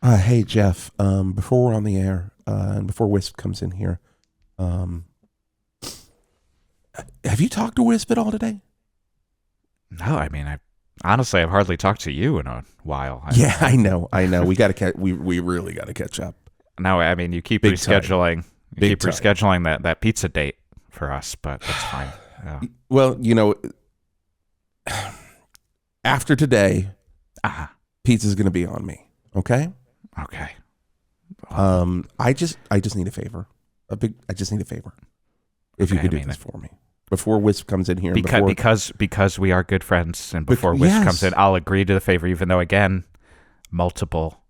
Hey, Jeff, before we're on the air, and before Wisp comes in here, have you talked to Wisp at all today? No, I mean, honestly, I've hardly talked to you in a while. I know. We got to we really got to catch up. No, I mean, you keep Big rescheduling. time. Big You keep time. rescheduling that pizza date for us, but that's fine. Yeah. Well, after today, pizza's going to be on me. Okay. Okay. I just need a favor. I just need a favor. If you could do this for me before Wisp comes in here. Because we are good friends, and before Wisp comes in, I'll agree to the favor, even though, again, multiple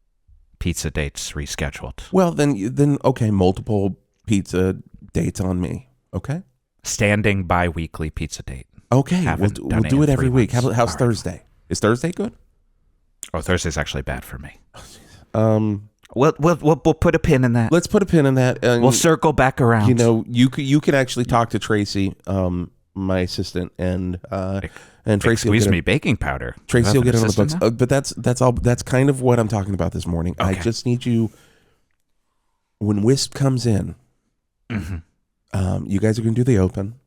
pizza dates rescheduled. Well, then okay, multiple pizza dates on me. Okay. Standing bi-weekly pizza date. Okay, we'll do it every week. How's Thursday? Is Thursday good? Oh, Thursday's actually bad for me. We'll put a pin in that. Let's put a pin in that. And, we'll circle back around. You can actually talk to Tracy, my assistant, and Tracy. Excuse me, baking powder. Tracy will get it on the books. But that's all. That's kind of what I'm talking about this morning. Okay. I just need you. When Wisp comes in, you guys are going to do the open.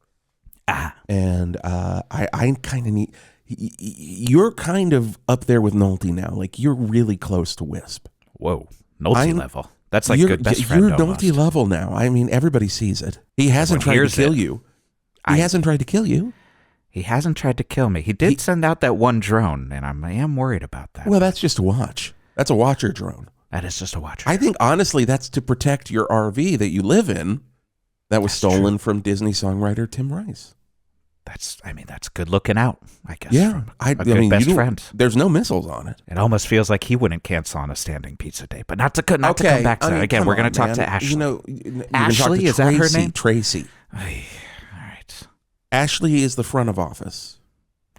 And I kind of need. You're kind of up there with Nolte now. Like, you're really close to Wisp. Whoa, Nolte level. That's like good best friend. You're almost. Nolte level now. I mean, everybody sees it. He hasn't tried to kill you. He hasn't tried to kill you. He hasn't tried to kill me. He did send out that one drone, and I am worried about that. Well, that's just a watch. That's a watcher drone. That is just a watcher. I think, honestly, that's to protect your RV that you live in that was stolen from Disney songwriter Tim Rice. That's good looking out, I guess. Yeah. I mean, best friend. There's no missiles on it. It almost feels like he wouldn't cancel on a standing pizza date, but not to come back to that. Again, we're going to talk to Ashley. Ashley, is that her name? Tracy. All right. Ashley is the front of office.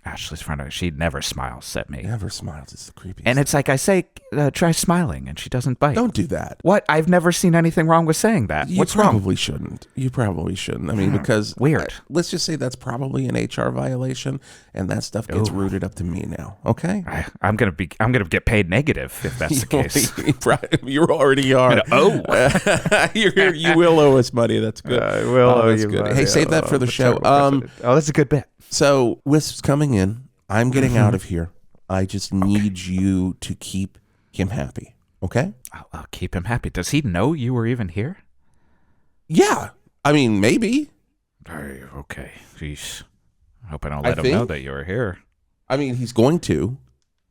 Ashley's front of office. She never smiles at me. Never smiles. It's the creepiest. And it's like I say, try smiling, and she doesn't bite. Don't do that. What? I've never seen anything wrong with saying that. What's wrong? You probably shouldn't. I mean, because weird. Let's just say that's probably an HR violation, and that stuff gets rooted up to me now. Okay. I'm gonna get paid negative if that's the case. You already are. You will owe us money. That's good. I will owe you good. money. Hey, save that for the show. That's a good bit. So Wisp's coming in. I'm getting out of here. I just need you to keep him happy. Okay? I'll keep him happy. Does he know you were even here? Yeah. I mean, maybe. Okay. Jeez. I hope I don't let him know that you were here. I mean, he's going to.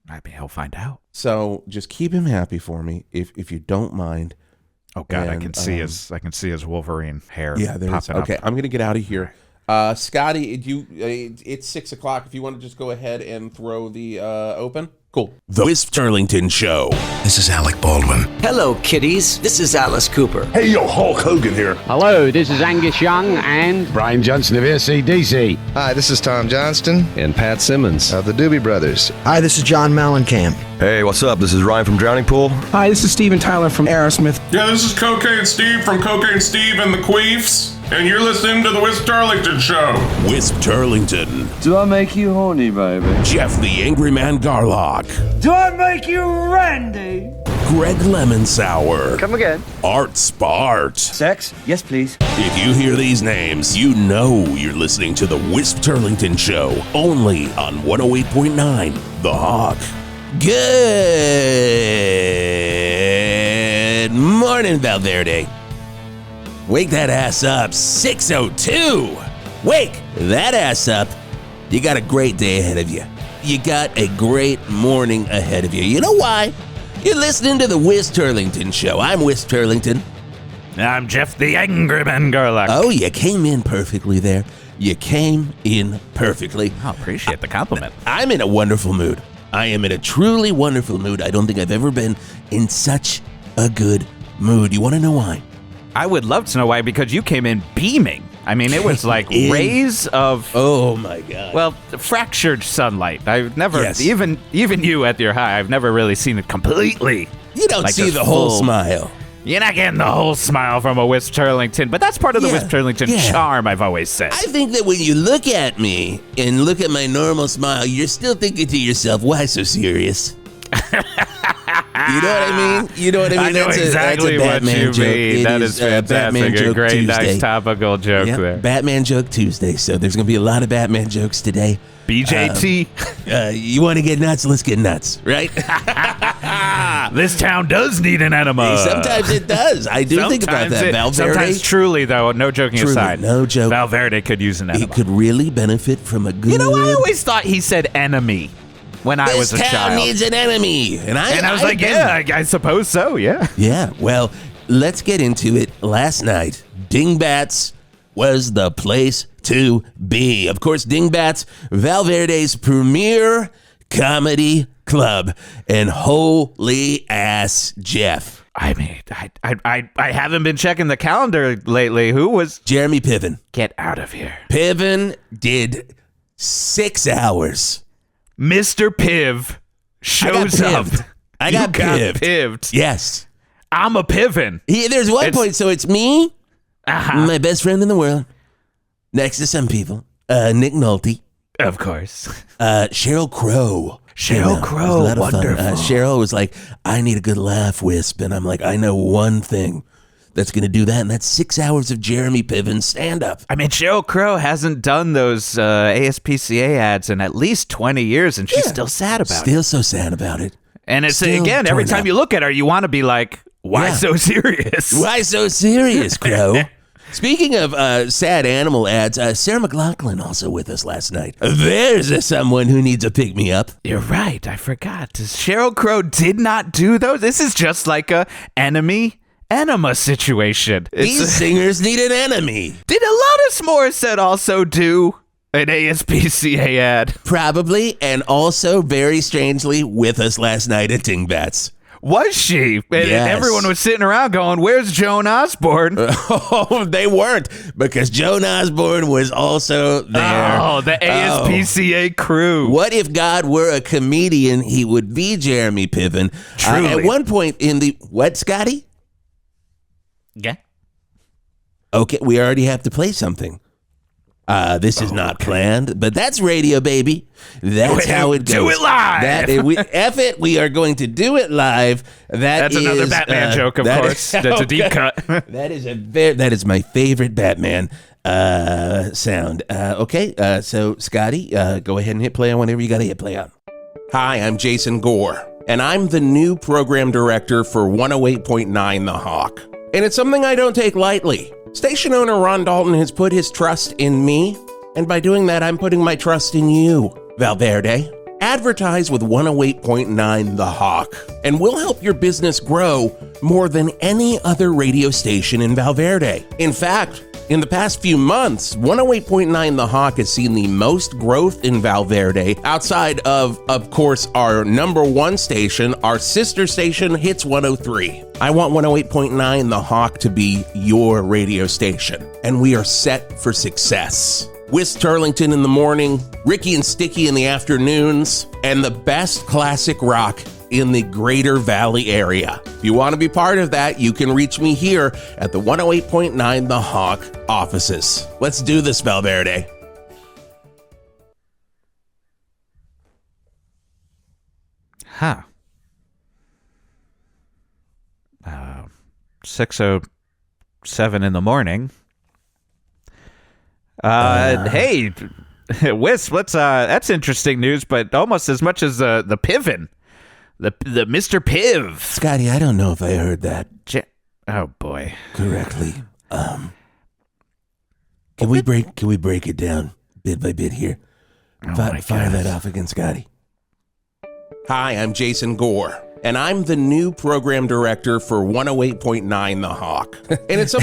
I mean, he'll find out. So just keep him happy for me, if you don't mind. Oh God, I can see his Wolverine hair. Yeah, popping up. Okay, I'm gonna get out of here. Scotty, it's 6:00. If you want to just go ahead and throw the open. Cool. The Wisp Turlington Show. This is Alec Baldwin. Hello, kiddies. This is Alice Cooper. Hey, yo, Hulk Hogan here. Hello, this is Angus Young and Brian Johnson of AC/DC. Hi, this is Tom Johnston and Pat Simmons of the Doobie Brothers. Hi, this is John Mellencamp. Hey, what's up? This is Ryan from Drowning Pool. Hi, this is Steven Tyler from Aerosmith. Yeah, this is Cocaine Steve from Cocaine Steve and the Queefs, and you're listening to the Wisp Turlington Show. Wisp Turlington. Do I make you horny, baby? Jeff the Angry Man Garlock. Do I make you randy? Greg Lemon Sour. Come again. Art Spart. Sex? Yes, please. If you hear these names, you know you're listening to the Wisp Turlington Show, only on 108.9 The Hawk. Good morning, Valverde. Wake that ass up, 6:02. Wake that ass up. You got a great day ahead of you. You got a great morning ahead of you. You know why? You're listening to the Wisp Turlington Show. I'm Wisp Turlington. I'm Jeff the Angry Man Garlock. Oh, you came in perfectly there. You came in perfectly. I appreciate the compliment. I'm in a wonderful mood. I am in a truly wonderful mood. I don't think I've ever been in such a good mood. You want to know why? I would love to know why, because you came in beaming. I mean, it was like rays of... Oh, my God. Well, fractured sunlight. I've never, even you at your high, I've never really seen it completely. You don't see the whole smile. You're not getting the whole smile from a Wisp Turlington, but that's part of the Wisp Turlington charm, I've always said. I think that when you look at me and look at my normal smile, you're still thinking to yourself, why so serious? You know what I mean? You know what I mean? I know exactly what you mean. That is fantastic. A great, nice topical joke there. Batman Joke Tuesday. So there's going to be a lot of Batman jokes today. BJT. You want to get nuts? Let's get nuts, right? This town does need an enema. Sometimes it does. I do think about that. Valverde. Sometimes truly, though, no joking aside. No joke. Valverde could use an enema. He could really benefit from a good... You know, I always thought he said enemy when I was a child. This town needs an enemy. And I was like, I suppose so, yeah. Yeah, well, let's get into it. Last night, Dingbats was the place to be. Of course, Dingbats, Valverde's premier comedy club. And holy ass, Jeff. I mean, I haven't been checking the calendar lately. Who was? Jeremy Piven. Get out of here. Piven did 6 hours. Mr. Piv shows up. I got pived. Yes. I'm a Piven. There's one point, so it's me, my best friend in the world, next to some people, Nick Nolte. Of course. Sheryl Crow. Sheryl Crow, wonderful. Sheryl was like, I need a good laugh, Wisp. And I'm like, I know one thing that's going to do that, and that's 6 hours of Jeremy Piven stand-up. I mean, Sheryl Crow hasn't done those ASPCA ads in at least 20 years, and she's still sad about it. Still so sad about it. And it's, again, every time you look at her, you want to be like, why so serious? Why so serious, Crow? Speaking of sad animal ads, Sarah McLachlan also with us last night. There's someone who needs a pick-me-up. You're right. I forgot. Sheryl Crow did not do those. This is just like a enema situation. These singers need an enemy. Did Alanis Morissette also do an ASPCA ad? Probably, and also, very strangely, with us last night at Dingbats. Was she? And everyone was sitting around going, where's Joan Osborne? Oh, they weren't, because Joan Osborne was also there. Oh, the ASPCA crew. What if God were a comedian? He would be Jeremy Piven. Truly. At one point in the... What, Scotty? Yeah. Okay, we already have to play something. This is not planned, but that's radio, baby. That's how it goes. Do it live. We are going to do it live. That's another Batman joke, of course. That's a deep cut. That is my favorite Batman sound. Okay, so Scotty, go ahead and hit play on whenever you got to hit play on. Hi, I'm Jason Gore, and I'm the new program director for 108.9 The Hawk. And it's something I don't take lightly. Station owner Ron Dalton has put his trust in me, and by doing that, I'm putting my trust in you, Valverde. Advertise with 108.9 The Hawk, and we'll help your business grow more than any other radio station in Valverde. In fact, in the past few months, 108.9 The Hawk has seen the most growth in Valverde outside of course, our number one station, our sister station, Hits 103. I want 108.9 The Hawk to be your radio station, and we are set for success. Wisp Turlington in the morning, Ricky and Sticky in the afternoons, and the best classic rock in the Greater Valley area. If you want to be part of that, you can reach me here at the 108.9 The Hawk offices. Let's do this, Valverde. Huh. 6:07 in the morning. Hey, Wisp, that's interesting news, but almost as much as the Piven. The Mr. Piv. Scotty, I don't know if I heard that. Oh boy. Correctly. Can we break it down bit by bit here? Fire that off again, Scotty. Hi, I'm Jason Gore, and I'm the new program director for 108.9 The Hawk. And it's why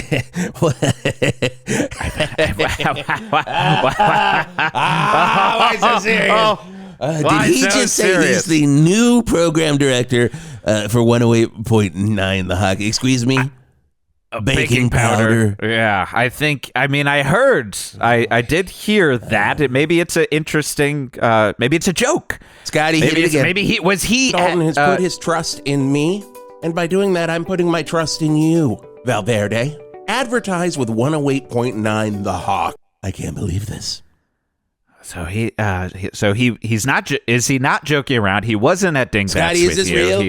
so serious? Did he just say he's the new program director for 108.9 The Hawk? Excuse me? Baking powder. Yeah, I heard. I did hear that. Maybe it's an interesting. Maybe it's a joke. Scotty, hit it again. Maybe he. Dalton has put his trust in me, and by doing that, I'm putting my trust in you, Valverde. Advertise with 108.9 The Hawk. I can't believe this. So he's not. Is he not joking around? He wasn't at Dingbats Scotty, is this real?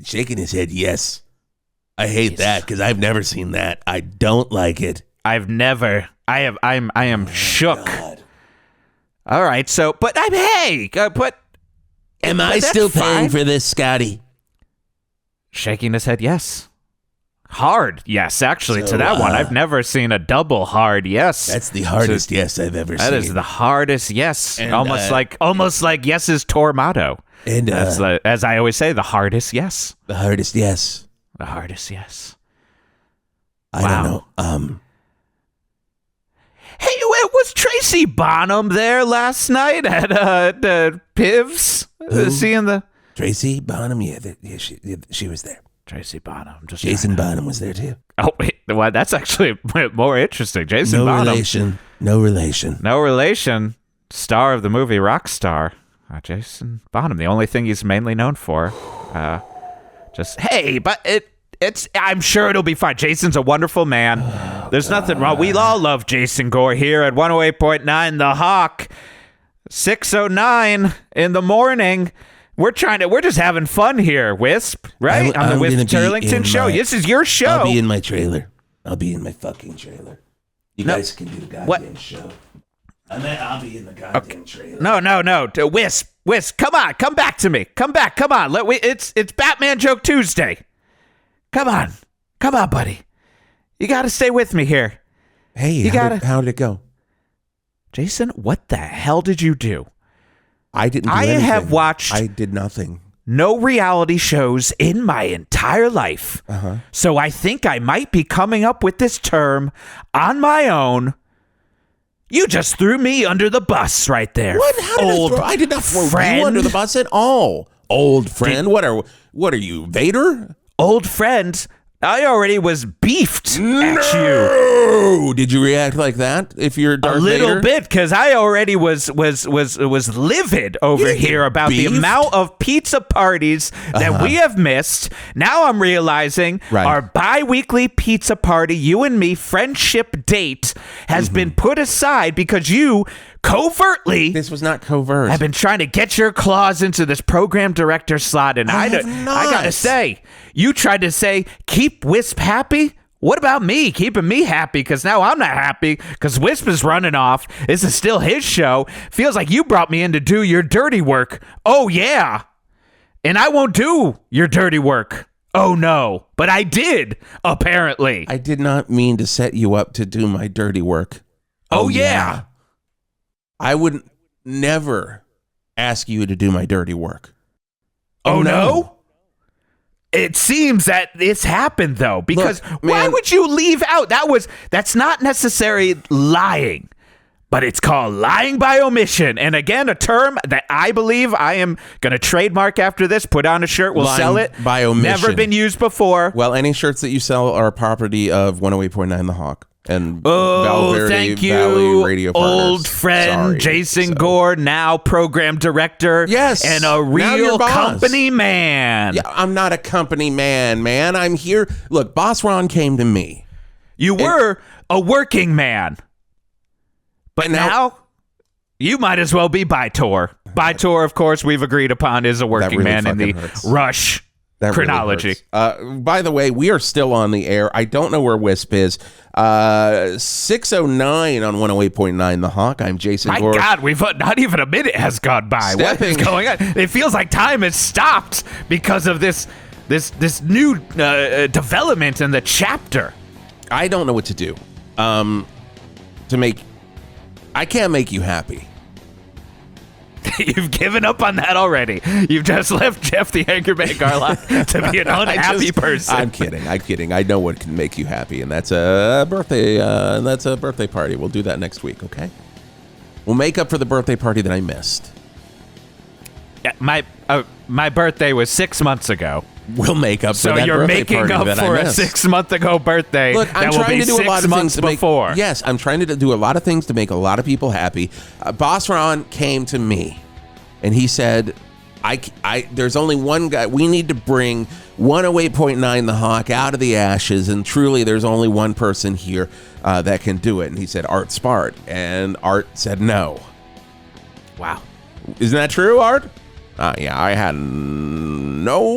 Shaking his head, yes. I hate that because I've never seen that. I don't like it. I am shook. God. All right, so, but am I still paying for this, Scotty? Shaking his head, yes. Hard, yes, actually, to that one. I've never seen a double hard yes. That's the hardest yes I've ever seen. That is the hardest yes. And, almost like yes's Tormato. And that's as I always say, the hardest yes. The hardest yes. The hardest yes. I don't know. Hey, was Tracy Bonham there last night at Pivs? Seeing the Tracy Bonham? Yeah, she was there. Tracy Bonham. Jason Bonham was there too. Oh, wait, well, that's actually more interesting. Jason Bonham. No relation. Star of the movie Rockstar. Jason Bonham. The only thing he's mainly known for. I'm sure it'll be fine. Jason's a wonderful man. There's nothing wrong. We all love Jason Gore here at 108.9 The Hawk. 6:09 in the morning. We're just having fun here, Wisp, right? On the Wisp Turlington show. This is your show. I'll be in my trailer. I'll be in my fucking trailer. You guys can do the goddamn show. I'll be in the goddamn trailer. No. Wisp, come on. Come back to me. Come on. It's Batman Joke Tuesday. Come on, buddy. You got to stay with me here. Hey, how did it go? Jason, what the hell did you do? I didn't do anything. Have watched... I did nothing. No reality shows in my entire life. So I think I might be coming up with this term on my own. You just threw me under the bus right there. What? I did not throw you under the bus at all. Old friend? What are you, Vader? Old friend, I already was beefed at you. Did you react like that? If you're Darth Vader? A little bit, because I already was livid over here about the amount of pizza parties that we have missed. Now I'm realizing our bi-weekly pizza party, you and me, friendship date, has been put aside because you covertly... This was not covert. I've been trying to get your claws into this program director slot, and I gotta say, you tried to say, keep Wisp happy? What about me? Keeping me happy? Because now I'm not happy because Wisp is running off. This is still his show. Feels like you brought me in to do your dirty work. Oh, yeah. And I won't do your dirty work. Oh, no. But I did, apparently. I did not mean to set you up to do my dirty work. Oh yeah. I would never ask you to do my dirty work. Oh, no? It seems that it's happened, though, because why would you leave out? That's not necessarily lying, but it's called lying by omission. And again, a term that I believe I am going to trademark after this, put on a shirt, we'll sell it. By omission. Never been used before. Well, any shirts that you sell are property of 108.9 The Hawk. And Valverde thank you, Valley Radio Partners. Old friend Jason Gore, now program director. Yes, and a real company man. Yeah, I'm not a company man. I'm here. Look, Boss Ron came to me. You were a working man, but now you might as well be Bytor. Bytor, of course, we've agreed upon is a working man in the Rush chronology. Really by the way, we are still on the air. I don't know where Wisp is. 6:09 on 108.9 The Hawk. I'm Jason Gore. My God, we've not even a minute has gone by. What is going on? It feels like time has stopped because of this new development in the chapter. I don't know what to do. I can't make you happy. You've given up on that already. You've just left Jeff the Anchorman Garlock to be an unhappy person. I'm kidding. I know what can make you happy, and that's a birthday. Party. We'll do that next week, okay? We'll make up for the birthday party that I missed. Yeah, my birthday was 6 months ago. We'll make up for that birthday party that I missed. So you're making up for a 6 month ago birthday. Look, I'm trying to do a lot of things to make. Yes, I'm trying to do a lot of things to make a lot of people happy. Boss Ron came to me, and he said, "There's only one guy. We need to bring 108.9 The Hawk out of the ashes, and truly, there's only one person here that can do it." And he said, "Art Spart," and Art said no. Wow, isn't that true, Art? Yeah, I had no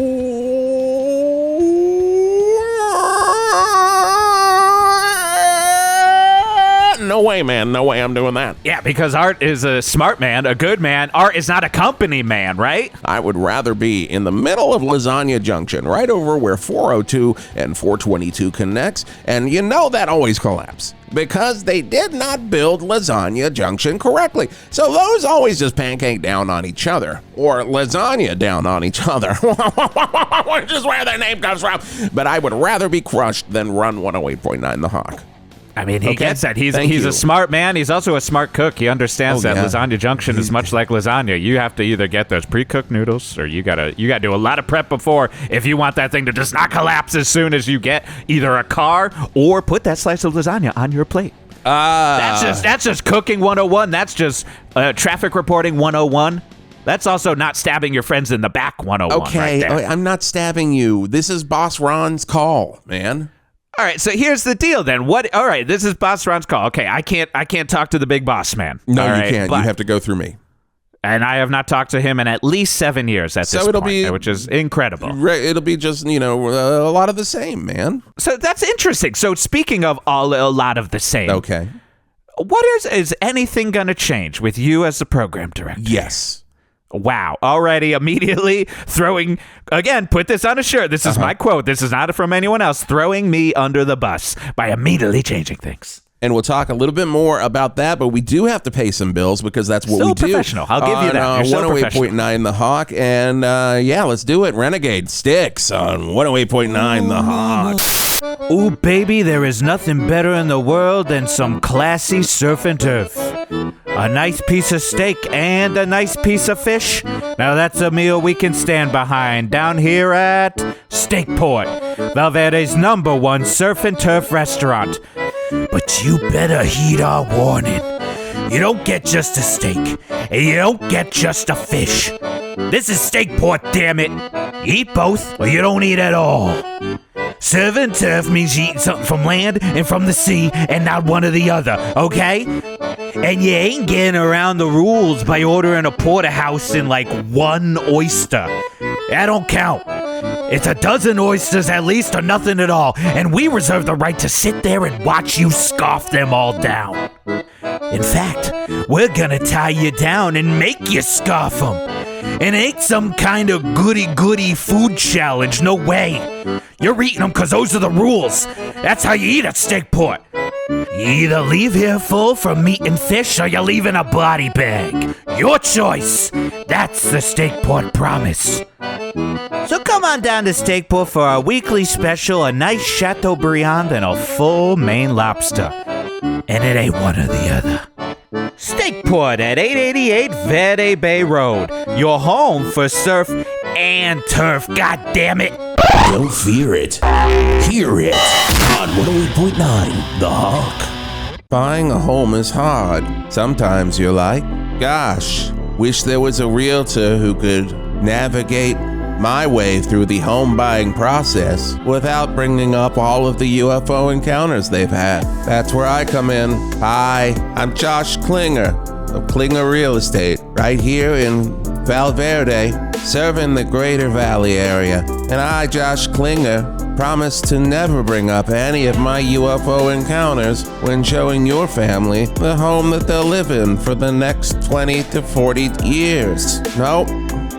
no way, man. No way I'm doing that. Yeah, because Art is a smart man, a good man. Art is not a company man, right? I would rather be in the middle of Lasagna Junction, right over where 402 and 422 connects, and you know that always collapse. Because they did not build Lasagna Junction correctly. So those always just pancake down on each other. Or lasagna down on each other. Which is where their name comes from. But I would rather be crushed than run 108.9 The Hawk. I mean, he gets that. He's a smart man. He's also a smart cook. He understands that Lasagna Junction is much like lasagna. You have to either get those pre-cooked noodles, or you gotta do a lot of prep before if you want that thing to just not collapse as soon as you get either a car or put that slice of lasagna on your plate. That's just cooking 101. That's just traffic reporting 101. That's also not stabbing your friends in the back 101. Okay, right there. I'm not stabbing you. This is Boss Ron's call, man. All right, so here's the deal then. All right, this is Boss Ron's call. Okay, I can't talk to the big boss man. No, you can't. You have to go through me. And I have not talked to him in at least 7 years at this point, which is incredible. It'll be just, a lot of the same, man. So that's interesting. So speaking of a lot of the same. Okay. What is anything going to change with you as the program director? Yes. Wow. Already immediately throwing, again, put this on a shirt. This is my quote. This is not from anyone else. Throwing me under the bus by immediately changing things. And we'll talk a little bit more about that, but we do have to pay some bills because that's what we do. Professional. I'll give you that. You're 108.9 The Hawk. And let's do it. Renegade Sticks on 108.9 The Hawk. Ooh, baby, there is nothing better in the world than some classy surf and turf. A nice piece of steak and a nice piece of fish. Now that's a meal we can stand behind down here at Steakport, Valverde's #1 surf and turf restaurant. But you better heed our warning. You don't get just a steak, and you don't get just a fish. This is Steakport, damn it. You eat both, or you don't eat at all. Surf and turf means you eat something from land and from the sea, and not one or the other, okay? And you ain't getting around the rules by ordering a porterhouse in like one oyster. That don't count. It's a dozen oysters at least or nothing at all, and we reserve the right to sit there and watch you scarf them all down. In fact, we're gonna tie you down and make you scarf them. And it ain't some kind of goody-goody food challenge, no way. You're eating them because those are the rules. That's how you eat at Steakport. You either leave here full from meat and fish, or you leave in a body bag. Your choice. That's the Steakport promise. So come on down to Steakport for our weekly special, a nice Chateaubriand and a full Maine lobster. And it ain't one or the other. Steakport at 888 Verde Bay Road. Your home for surf and turf, god damn it. Don't fear it. Hear it on 108.9 The Hawk. Buying a home is hard. Sometimes you're like, gosh, wish there was a realtor who could navigate my way through the home buying process without bringing up all of the UFO encounters they've had. That's where I come in. Hi, I'm Josh Klinger of Klinger Real Estate, right here in Valverde, serving the Greater Valley area. And I, Josh Klinger, promise to never bring up any of my UFO encounters when showing your family the home that they'll live in for the next 20 to 40 years. Nope.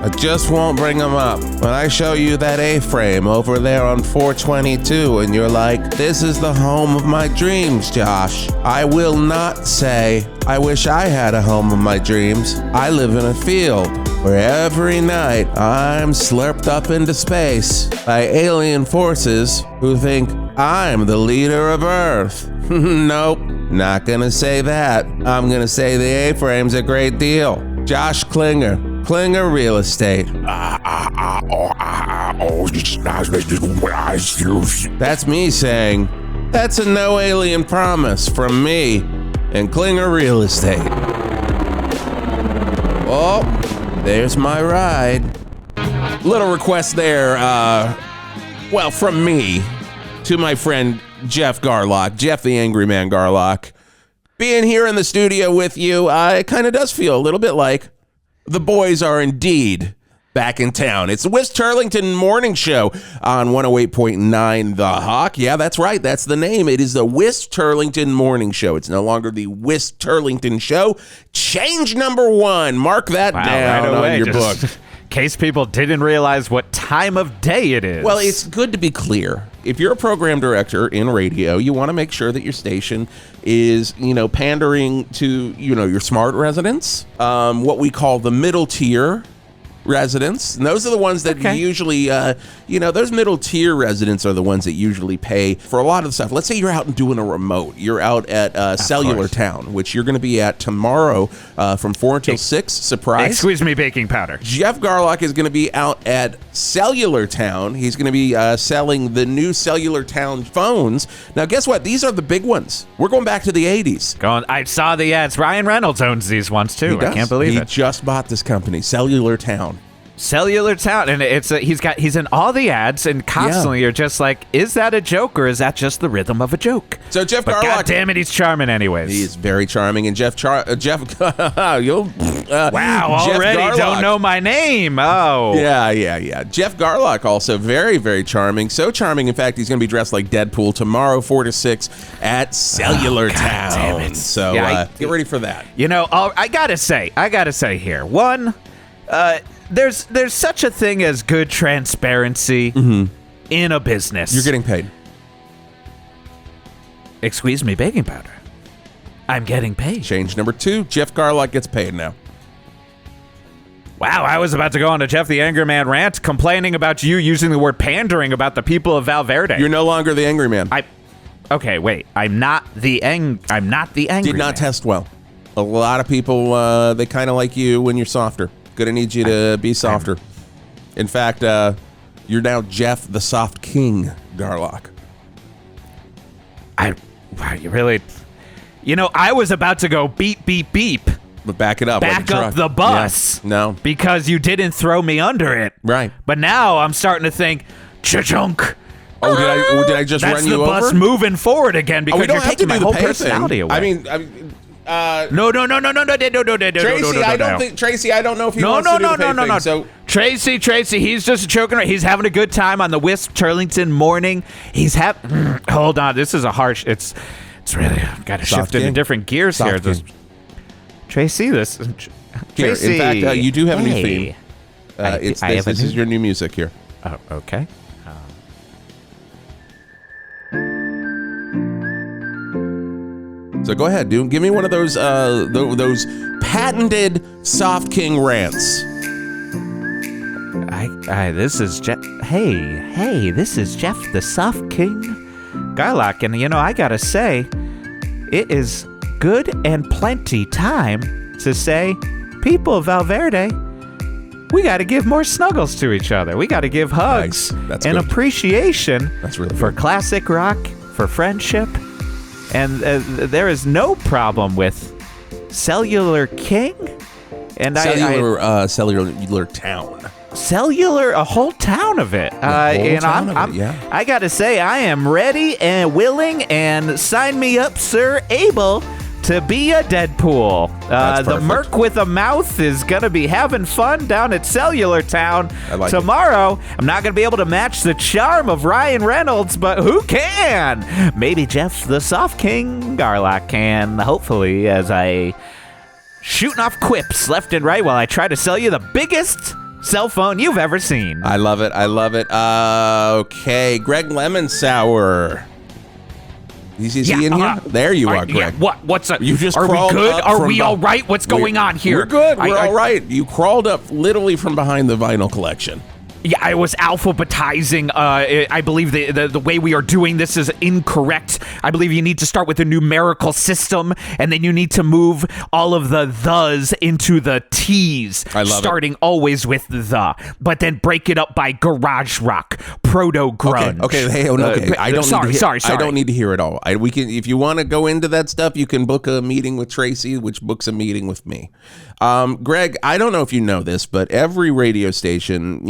I just won't bring them up. When I show you that A-frame over there on 422 and you're like, this is the home of my dreams, Josh, I will not say, I wish I had a home of my dreams. I live in a field where every night I'm slurped up into space by alien forces who think I'm the leader of Earth. Nope, not gonna say that. I'm gonna say the A-frame's a great deal. Josh Klinger. Klinger Real Estate. That's me saying, that's a no alien promise from me and Klinger Real Estate. Oh, there's my ride. Little request there, from me to my friend Jeff Garlock, Jeff the Angry Man Garlock. Being here in the studio with you, it kind of does feel a little bit like the boys are indeed back in town. It's the Wisp Turlington Morning Show on 108.9 The Hawk. Yeah, that's right. That's the name. It is the Wisp Turlington Morning Show. It's no longer the Wisp Turlington Show. Change number 1. Mark that down on your book. In case people didn't realize what time of day it is. Well, it's good to be clear. If you're a program director in radio, you want to make sure that your station is, pandering to, your smart residents, what we call the middle tier residents. And those are the ones that usually, those middle tier residents are the ones that usually pay for a lot of the stuff. Let's say you're out and doing a remote. You're out at Cellular Town, which you're going to be at tomorrow from 4 until 6. Surprise. Excuse me, baking powder. Jeff Garlock is going to be out at Cellular Town. He's going to be selling the new Cellular Town phones. Now, guess what? These are the big ones. We're going back to the 80s. I saw the ads. Ryan Reynolds owns these ones, too. I can't believe it. He just bought this company, Cellular Town. Cellular Town, and he's in all the ads, and constantly you're just like, is that a joke or is that just the rhythm of a joke? So Jeff Garlock, God damn it, he's charming anyways. He is very charming, and Jeff wow, already Garlock, don't know my name. Oh, yeah. Jeff Garlock also very, very charming. So charming, in fact, he's going to be dressed like Deadpool tomorrow, 4 to 6 at Cellular Town. Damn it. So get ready for that. I gotta say here, one. There's such a thing as good transparency in a business. You're getting paid. Excuse me, baking powder. I'm getting paid. Change number 2. Jeff Garlock gets paid now. Wow, I was about to go on a Jeff the Angry Man rant complaining about you using the word pandering about the people of Valverde. You're no longer the Angry Man. Okay, wait. I'm not the Angry Did not Man. test well. A lot of people, they kind of like you when you're softer. Gonna need you to be softer. In fact, you're now Jeff the Soft King Garlock. Wow, you really... I was about to go beep, beep, beep. But back it up. Back up the bus. Yeah. No. Because you didn't throw me under it. Right. But now I'm starting to think, cha-chunk. Oh, did I just run you over? That's the bus moving forward again because you're taking my whole personality away. I mean, no. Tracy, I don't know if he wants to do the pay thing. So Tracy, he's just joking around. He's having a good time on the Wisp Turlington morning. He's hold on, this is a harsh. It's really got to shift into different gears here. Tracy, Tracy. In fact, you do have a new theme. This is your new music here. Oh, okay. So go ahead, dude. Give me one of those patented Soft King rants. This is Jeff. Hey, this is Jeff the Soft King Garlock, and I gotta say, it is good and plenty time to say, people of Valverde, we got to give more snuggles to each other. We got to give hugs and appreciation for classic rock, for friendship. And there is no problem with Cellular King and Cellular Town. A whole town of it. I got to say, I am ready and willing, and sign me up, sir, able to be a Deadpool. The Merc with a mouth is going to be having fun down at Cellular Town tomorrow. I'm not going to be able to match the charm of Ryan Reynolds, but who can? Maybe Jeff the Soft King Garlock can, hopefully, as I shooting off quips left and right while I try to sell you the biggest cell phone you've ever seen. I love it. Okay, Greg Lemon Sour. Is he in here? There you are, Greg. Yeah, what's up? You just are we crawled good? up Are we all right? What's going on here? We're good. We're all right. You crawled up literally from behind the vinyl collection. Yeah, I was alphabetizing. I believe the way we are doing this is incorrect. I believe you need to start with a numerical system, and then you need to move all of the thes into the T's. I love starting always with the, but then break it up by garage rock, proto grunge. Okay. Hey, okay. I don't need to hear it all. We can, if you want to go into that stuff, you can book a meeting with Tracy, which books a meeting with me. Greg, I don't know if you know this, but every radio station,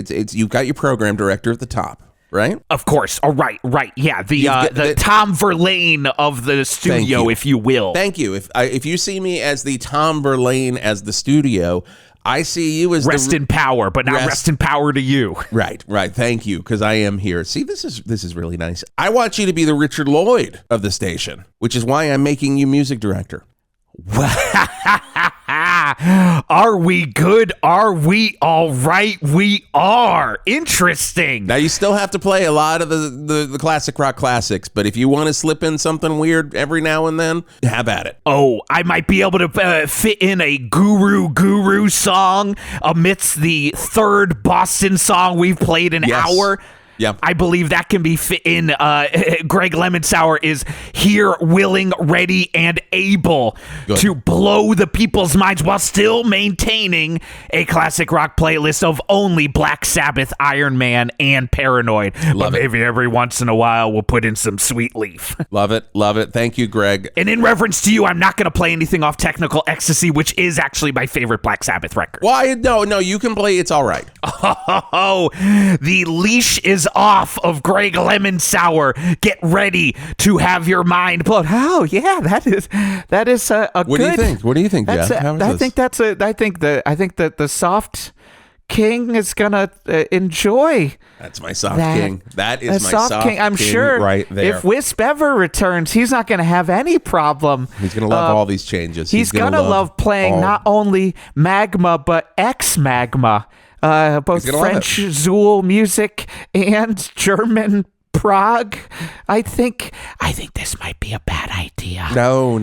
it's you've got your program director at the top, right? Of course. Oh, right. Yeah, the Tom Verlaine of the studio, if you will. Thank you. If you see me as the Tom Verlaine as the studio, I see you as rest in power, but not rest in power to you. Right. Thank you, because I am here. See, this is really nice. I want you to be the Richard Lloyd of the station, which is why I'm making you music director. Are we good? Are we all right? We are. Interesting. Now, you still have to play a lot of the classic rock classics, but if you want to slip in something weird every now and then, have at it. Oh, I might be able to fit in a Guru song amidst the third Boston song we've played an hour. Yeah. I believe that can be fit in. Greg Lemon Sour is here, willing, ready, and able to blow the people's minds while still maintaining a classic rock playlist of only Black Sabbath, Iron Man, and Paranoid. Love it. Maybe every once in a while we'll put in some Sweet Leaf. Love it. Thank you, Greg. And in reference to you, I'm not going to play anything off Technical Ecstasy, which is actually my favorite Black Sabbath record. Why? No, you can play It's All Right. Oh, the leash is off of Greg Lemon Sour. Get ready to have your mind blown. Oh yeah, that is a What good. What do you think, Jeff? I think that the soft king is gonna enjoy. That's my soft king. That is my soft king. I'm sure right there. If Wisp ever returns, he's not gonna have any problem. He's gonna love all these changes. He's gonna love playing not only Magma but ex-Magma. Both French Zool music and German Prague. I think this might be a bad idea. No.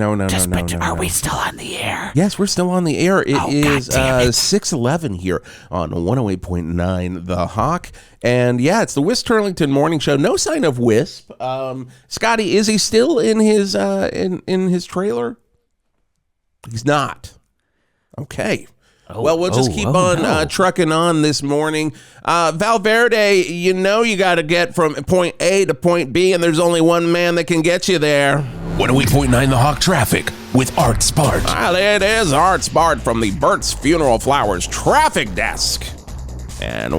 Are we still on the air? Yes, we're still on the air. It is 6:11 here on 108.9 The Hawk. And yeah, it's the Wisp Turlington Morning Show. No sign of Wisp. Scotty, is he still in his in his trailer? He's not. Okay. Well, we'll just keep on trucking on this morning. Valverde, you got to get from point A to point B, and there's only one man that can get you there. 108.9 The Hawk traffic with Art Spart. Well, it is Art Spart from the Burt's Funeral Flowers traffic desk. And, a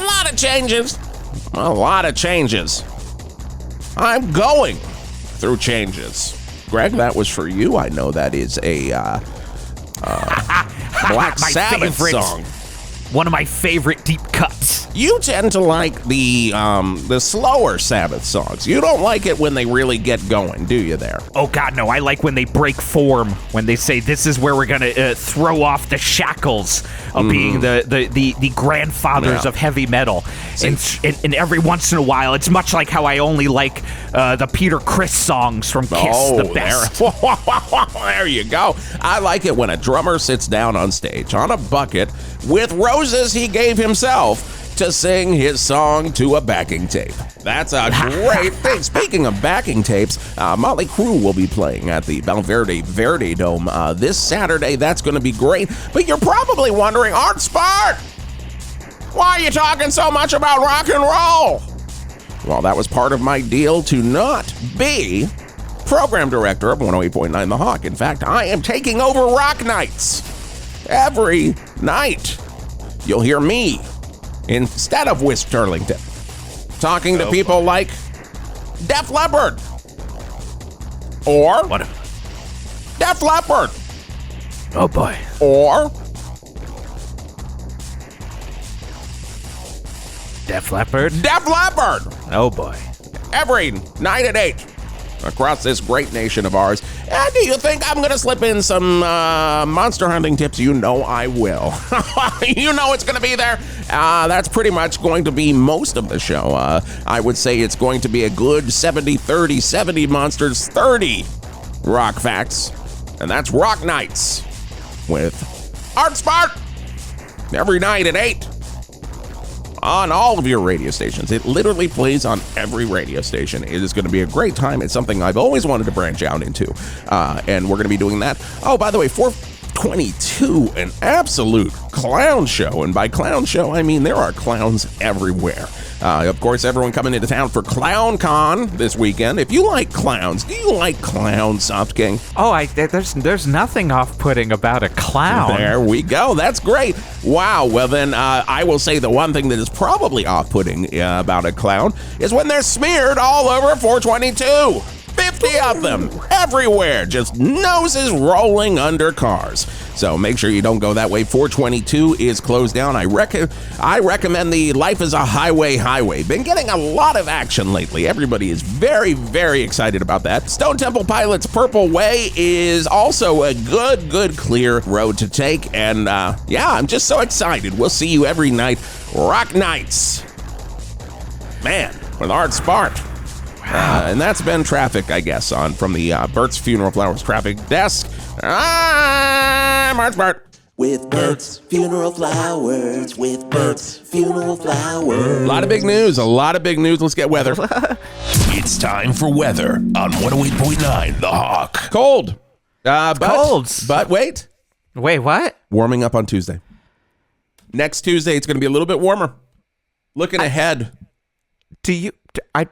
lot of changes. I'm going through changes. Greg, that was for you. I know that is a... Black Sabbath song. One of my favorite deep cuts. You tend to like the slower Sabbath songs. You don't like it when they really get going, do you there? Oh, God, no. I like when they break form, when they say this is where we're going to throw off the shackles of being the grandfathers of heavy metal. And every once in a while, it's much like how I only like the Peter Criss songs from Kiss the best. There you go. I like it when a drummer sits down on stage on a bucket with roses he gave himself to sing his song to a backing tape. That's a great thing. Speaking of backing tapes, Motley Crue will be playing at the Valverde Verde Dome this Saturday. That's going to be great. But you're probably wondering, Art Spart, why are you talking so much about rock and roll? Well, that was part of my deal to not be program director of 108.9 The Hawk. In fact, I am taking over Rock Nights. Every night, you'll hear me instead of Wisp Turlington talking to people like Def Leppard or Def Leppard. Oh boy. Or Def Leppard. Oh boy. Every night at 8 across this great nation of ours. And do you think I'm going to slip in some monster hunting tips? You know I will. You know it's going to be there. That's pretty much going to be most of the show. I would say it's going to be a good 70-30, 70 monsters, 30 rock facts. And that's Rock Nights with Art Spart every night at 8. On all of your radio stations. It literally plays on every radio station. It is going to be a great time. It's something I've always wanted to branch out into. And we're going to be doing that. Oh, by the way, 422, an absolute clown show. And by clown show, I mean there are clowns everywhere. Of course, everyone coming into town for Clown Con this weekend. If you like clowns, do you like clowns, Soft King? Oh, there's nothing off-putting about a clown. There we go. That's great. Wow. Well, then I will say the one thing that is probably off-putting about a clown is when they're smeared all over 422. 50 of them everywhere, just noses rolling under cars. So make sure you don't go that way. 422 is closed down. I recommend the Life is a Highway. Been getting a lot of action lately. Everybody is very, very excited about that. Stone Temple Pilots Purple Way is also a good, clear road to take. And I'm just so excited. We'll see you every night. Rock Nights. Man, with Art Spart. And that's been traffic, I guess, from the Bert's Funeral Flowers traffic desk. I'm Art Spart. With Bert's Funeral Flowers, with Bert's Funeral Flowers. A lot of big news. Let's get weather. It's time for weather on 108.9 The Hawk. Cold. Cold. But wait. Wait, what? Warming up on Tuesday. Next Tuesday, it's going to be a little bit warmer. Looking ahead. I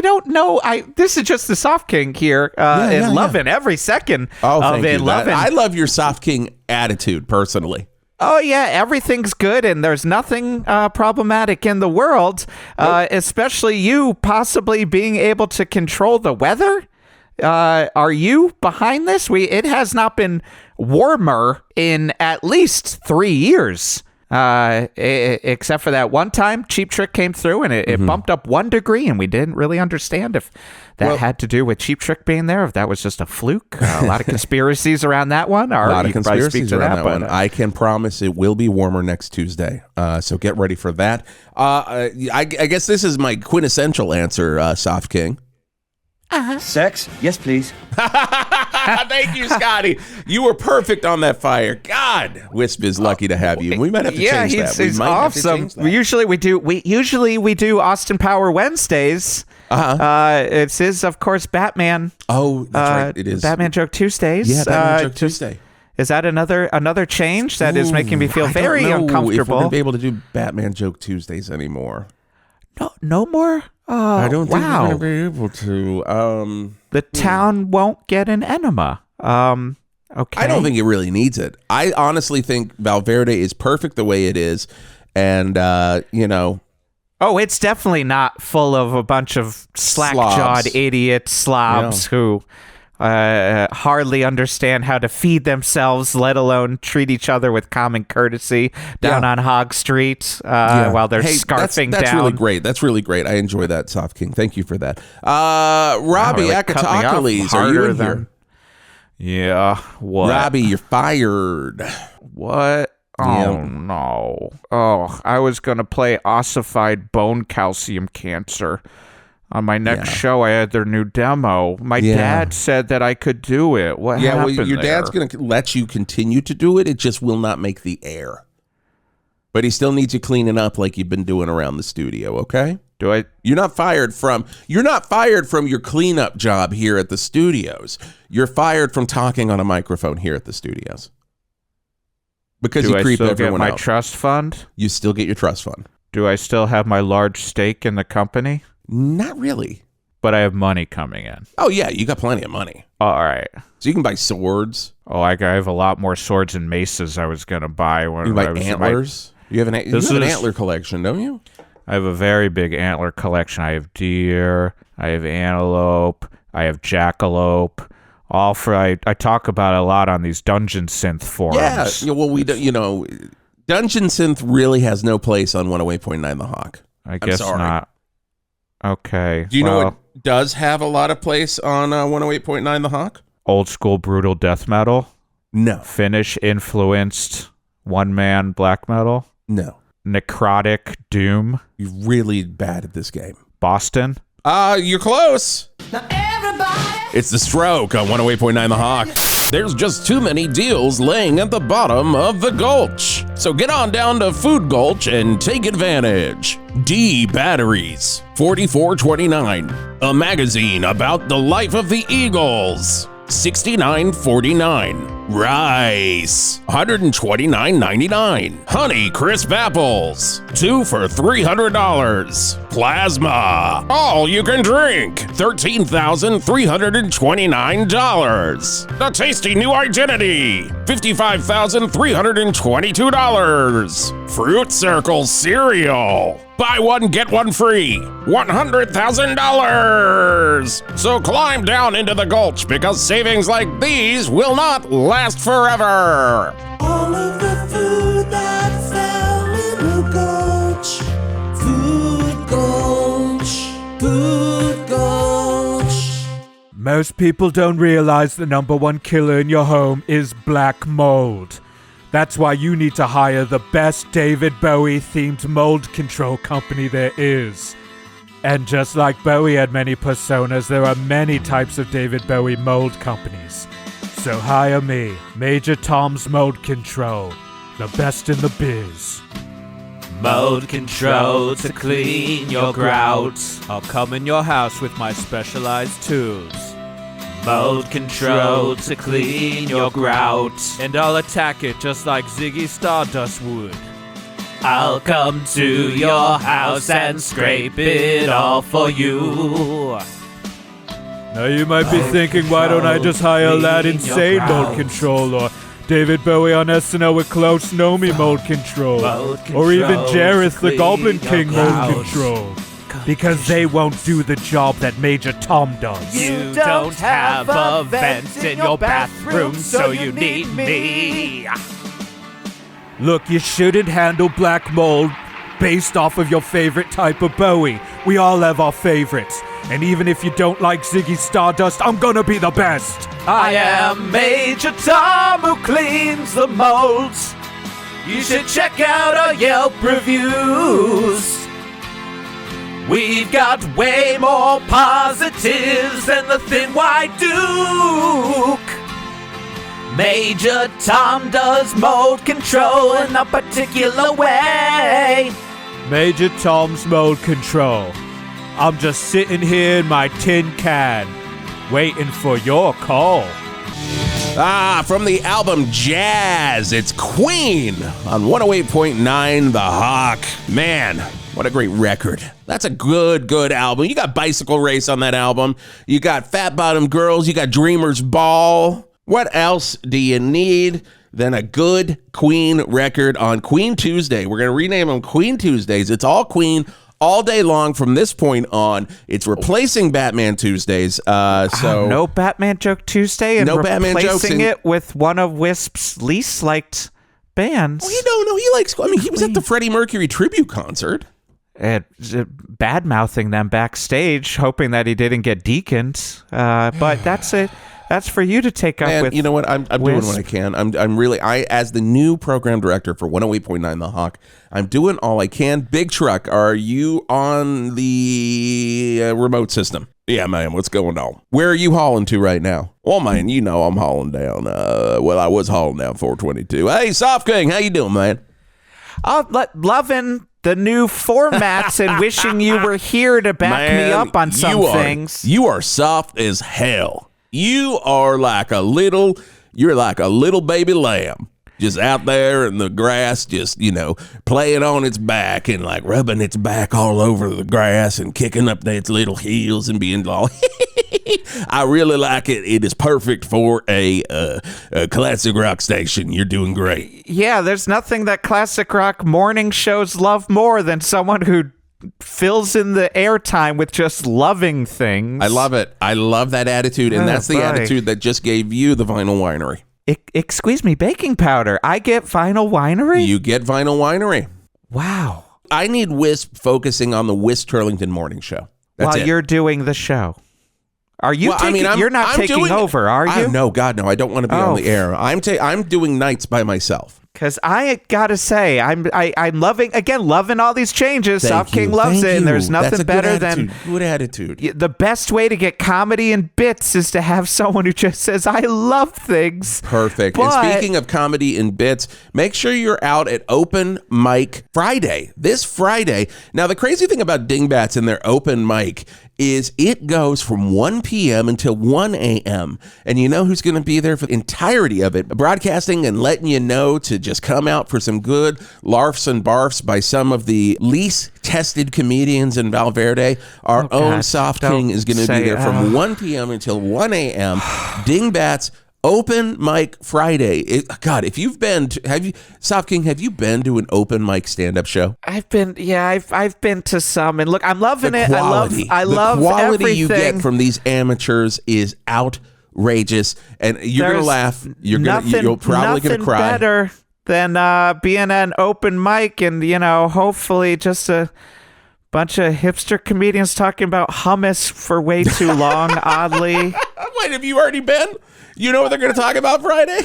don't know. This is just the Soft King here, loving every second of it. I love your Soft King attitude, personally. Oh, yeah, everything's good, and there's nothing problematic in the world, especially you possibly being able to control the weather. Are you behind this? It has not been warmer in at least 3 years. Except for that one time Cheap Trick came through and it bumped up 1 degree, and we didn't really understand if that had to do with Cheap Trick being there, if that was just a fluke. A lot of conspiracies around that one. A lot of conspiracies around that one. I can promise it will be warmer next Tuesday, so get ready for that. I guess this is my quintessential answer, Soft King. Sex? Yes, please. Thank you, Scotty. You were perfect on that fire. God, Wisp is lucky to have you. We might have to change that. He's awesome. Usually we do Austin Power Wednesdays. It is, of course, Batman. Oh, that's right. It is Batman Joke Tuesdays. Yeah, Batman Joke Tuesday. Is that another change that is making me feel very uncomfortable? If we're gonna be able to do Batman Joke Tuesdays anymore. No more. I don't think we're going to be able to. The town won't get an enema. Okay. I don't think it really needs it. I honestly think Valverde is perfect the way it is. And, Oh, it's definitely not full of a bunch of slack-jawed idiot slobs who hardly understand how to feed themselves, let alone treat each other with common courtesy down on Hog Street while they're scarfing down. That's really great. That's really great. I enjoy that, Soft King. Thank you for that. Robbie Akatakalis, are you in here? Yeah. What? Robbie, you're fired. What? Oh, no. Oh, I was going to play Ossified Bone Calcium Cancer. On my next show, I had their new demo. My dad said that I could do it. What happened your dad's going to let you continue to do it. It just will not make the air. But he still needs you cleaning up like you've been doing around the studio, okay? You're not fired from your cleanup job here at the studios. You're fired from talking on a microphone here at the studios. Because you creep everyone out. Do I still get my trust fund? You still get your trust fund. Do I still have my large stake in the company? Not really. But I have money coming in. Oh, yeah. You got plenty of money. All right. So you can buy swords. Oh, I have a lot more swords and maces I was going to buy. You can buy antlers. You have an antler collection, don't you? I have a very big antler collection. I have deer. I have antelope. I have jackalope. I talk about it a lot on these Dungeon Synth forums. Yeah. Well, Dungeon Synth really has no place on 108.9 The Hawk. I guess not. Okay. Do you know what does have a lot of place on 108.9 The Hawk? Old school brutal death metal? No. Finnish influenced one-man black metal? No. Necrotic doom? You're really bad at this game. Boston? You're close. Now everybody. It's The Stroke on 108.9 The Hawk. There's just too many deals laying at the bottom of the gulch. So get on down to Food Gulch and take advantage. D Batteries, $44.29. A magazine about the life of the Eagles, $69.49. Rice, $129.99. Honey Crisp Apples, 2 for $300. Plasma, all you can drink, $13,329. The tasty new identity, $55,322. Fruit Circle cereal, buy one, get one free. $100,000. So climb down into the gulch because savings like these will not last forever. All of the food that fell in the gulch. Food gulch. Food gulch. Most people don't realize the number one killer in your home is black mold. That's why you need to hire the best David Bowie-themed mold control company there is. And just like Bowie had many personas, there are many types of David Bowie mold companies. So hire me, Major Tom's Mold Control, the best in the biz. Mold control to clean your grout. I'll come in your house with my specialized tools. Mold control to clean your grout. And I'll attack it just like Ziggy Stardust would. I'll come to your house and scrape it all for you. Now you might be thinking, why don't I just hire that insane mold control, or David Bowie on SNL with Klaus Nomi mold control, or even Jareth the Goblin King mold control. Because they won't do the job that Major Tom does. You don't have a vent in your bathroom, so you need me. Look, you shouldn't handle black mold based off of your favorite type of Bowie. We all have our favorites. And even if you don't like Ziggy Stardust, I'm gonna be the best. I am Major Tom who cleans the molds. You should check out our Yelp reviews. We've got way more positives than the Thin White Duke. Major Tom does mold control in a particular way. Major Tom's Mold Control. I'm just sitting here in my tin can, waiting for your call. From the album Jazz, it's Queen on 108.9 The Hawk. Man, what a great record. That's a good album. You got Bicycle Race on that album. You got Fat Bottom Girls. You got Dreamer's Ball. What else do you need than a good Queen record on Queen Tuesday? We're going to rename them Queen Tuesdays. It's all Queen all day long from this point on. It's replacing Batman Tuesdays. So no Batman Joke Tuesday, and no Batman jokes replacing it with one of Wisp's least liked bands. Well, you don't know. He likes. I mean, he was at the Freddie Mercury tribute concert. Bad mouthing them backstage, hoping that he didn't get deaconed. But that's it. That's for you to take up with. You know what? I'm doing what I can. I'm really, as the new program director for 108.9 The Hawk, I'm doing all I can. Big Truck, are you on the remote system? Yeah, man, what's going on? Where are you hauling to right now? Well, man, you know I'm hauling down. I was hauling down 422. Hey, Soft King, how you doing, man? Loving the new formats and wishing you were here to back me up on some things. You are soft as hell. You are like a little baby lamb just out there in the grass, just, playing on its back and like rubbing its back all over the grass and kicking up its little heels and being all, I really like it. It is perfect for a classic rock station. You're doing great. Yeah, there's nothing that classic rock morning shows love more than someone who fills in the airtime with just loving things. I love it. I love that attitude, and that's the attitude that just gave you the Vinyl Winery. Excuse me, baking powder. I get Vinyl Winery? You get Vinyl Winery. Wow. I need Wisp focusing on the Wisp Turlington Morning Show. That's While you're doing the show. Are you you're not taking over, are you? No, God, no. I don't want to be on the air. I'm doing nights by myself. Because I gotta say, I'm loving all these changes. Soft King loves it, and there's nothing better than good attitude. The best way to get comedy and bits is to have someone who just says, "I love things." Perfect. And speaking of comedy and bits, make sure you're out at Open Mic Friday. This Friday. Now, the crazy thing about Dingbats and their open mic is it goes from 1 p.m. until 1 a.m. And you know who's going to be there for the entirety of it, broadcasting and letting you know to just come out for some good larfs and barfs by some of the least tested comedians in Valverde. Our own Soft King is going to be there from 1 p.m. until 1 a.m. Dingbats Open Mic Friday. God, if you've been to, Soft King, have you been to an open mic stand-up show? I've been to some, and look, I'm loving it. Quality. I love the quality everything. you get from these amateurs is outrageous, and you're gonna laugh. You're probably gonna cry. Nothing better than being at an open mic, and hopefully just a bunch of hipster comedians talking about hummus for way too long. Oddly, wait, have you already been? You know what they're going to talk about Friday?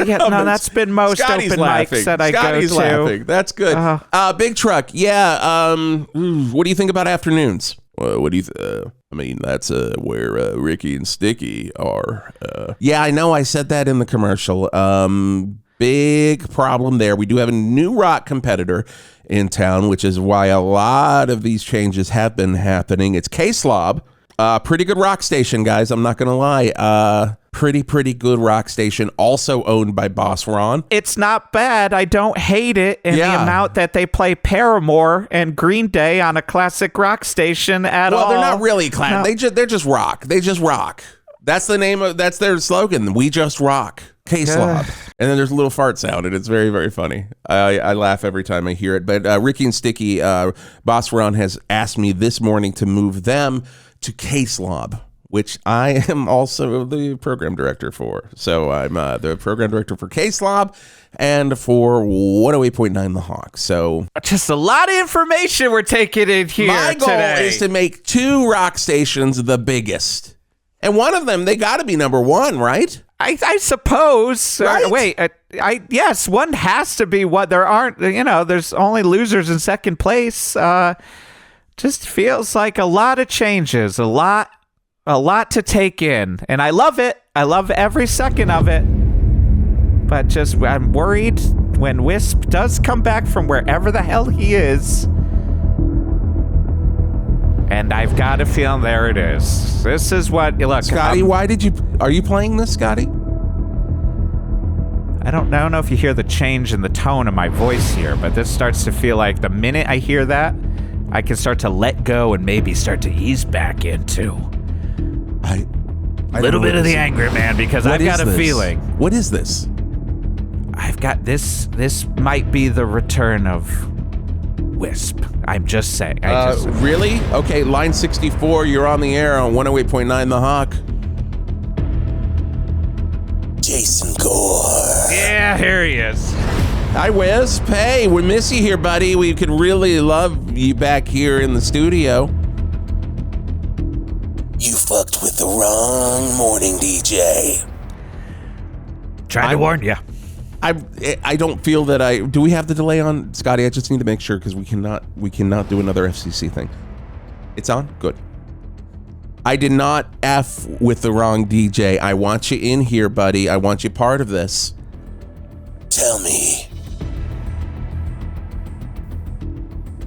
Yeah, no, that's been most Scotty's open laughing. mics that I Scotty's go to. Laughing. That's good. Big Truck. Yeah. What do you think about afternoons? What do you? I mean, that's where Ricky and Sticky are. Yeah, I know. I said that in the commercial. Big problem there. We do have a new rock competitor in town, which is why a lot of these changes have been happening. It's K-Slob. Pretty good rock station, guys. I'm not going to lie. Pretty good rock station, also owned by Boss Ron. It's not bad. I don't hate it in the amount that they play Paramore and Green Day on a classic rock station at all. Well, they're not really classic. No. They're just rock. They just rock. That's the name of. That's their slogan. We just rock. K-Slob. And then there's a little fart sound, and it's very, very funny. I laugh every time I hear it. But Ricky and Sticky, Boss Ron has asked me this morning to move them to K-Slob, which I am also the program director for. So I'm the program director for K-Slob and for 108.9 The Hawk. So just a lot of information we're taking in here. My goal is to make 2 rock stations the biggest. And one of them, they got to be number 1, right? I suppose. Right? Wait, yes, one has to be what there aren't, there's only losers in second place. Just feels like a lot of changes, a lot to take in, and I love it. I love every second of it. But just I'm worried when Wisp does come back from wherever the hell he is. And I've got a feeling there it is. This is what look, Scotty. Are you playing this, Scotty? I don't know if you hear the change in the tone of my voice here, but this starts to feel like the minute I hear that, I can start to let go and maybe start to ease back into a little bit of the anger, man, because I've got a feeling. What is this? I've got this. This might be the return of Wisp. I'm just saying. Really? Okay, line 64, you're on the air on 108.9 The Hawk. Jason Gore. Yeah, here he is. Hi, Wisp. Hey, we miss you here, buddy. We could really love you back here in the studio. You fucked with the wrong morning DJ. Trying to warn you. I don't feel that do we have the delay on, Scotty? I just need to make sure because we cannot do another FCC thing. It's on? Good. I did not F with the wrong DJ. I want you in here, buddy. I want you part of this. Tell me.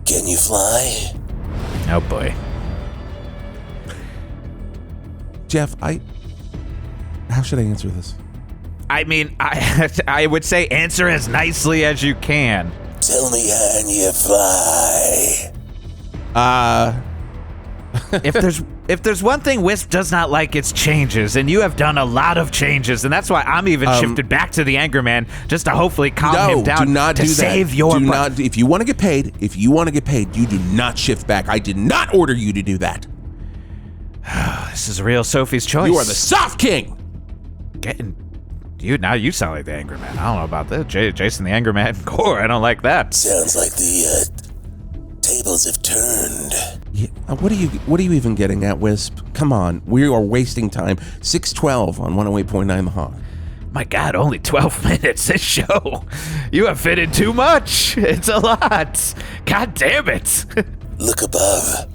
Can you fly? Oh boy. Jeff, how should I answer this? I mean, I would say answer as nicely as you can. Tell me how you fly. If there's one thing Wisp does not like, it's changes, and you have done a lot of changes, and that's why I'm even shifted back to the Anger Man just to hopefully calm him down. Do not to do save that. your. If you want to get paid, you do not shift back. I did not order you to do that. This is real Sophie's choice. You are the Soft King. Now you sound like the Anger Man. I don't know about this. Jason the Anger Man. Gore, I don't like that. Sounds like the tables have turned. Yeah, what are you even getting at, Wisp? Come on, we are wasting time. 6:12 on 108.9 The Hawk. My God, only 12 minutes. This show. You have fitted too much. It's a lot. God damn it. Look above.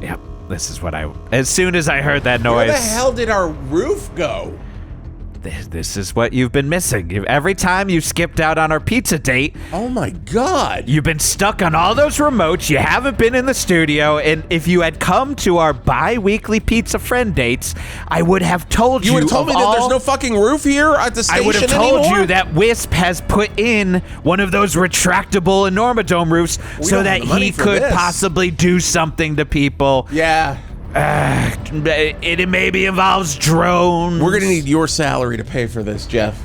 Yep, this is what as soon as I heard that noise. Where the hell did our roof go? This is what you've been missing. Every time you skipped out on our pizza date. Oh my God. You've been stuck on all those remotes. You haven't been in the studio. And if you had come to our bi-weekly pizza friend dates, I would have told you. You would have told me that there's no fucking roof here at the station anymore? I would have told you that Wisp has put in one of those retractable Enormodome roofs so that he could possibly do something to people. Yeah. It maybe involves drones. We're gonna need your salary to pay for this, Jeff.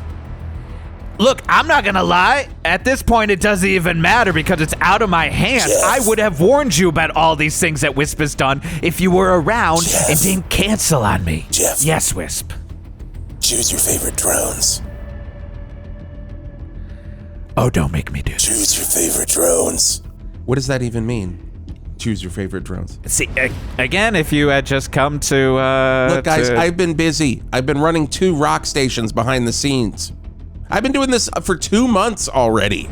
Look, I'm not gonna lie. At this point, it doesn't even matter because it's out of my hands. Jeff. I would have warned you about all these things that Wisp has done if you were around and didn't cancel on me. Jeff. Yes, Wisp. Choose your favorite drones. Oh, don't make me do this. Choose your favorite drones. What does that even mean? Choose your favorite drones. See, again, if you had just come to... Look, guys, I've been busy. I've been running 2 rock stations behind the scenes. I've been doing this for 2 months already.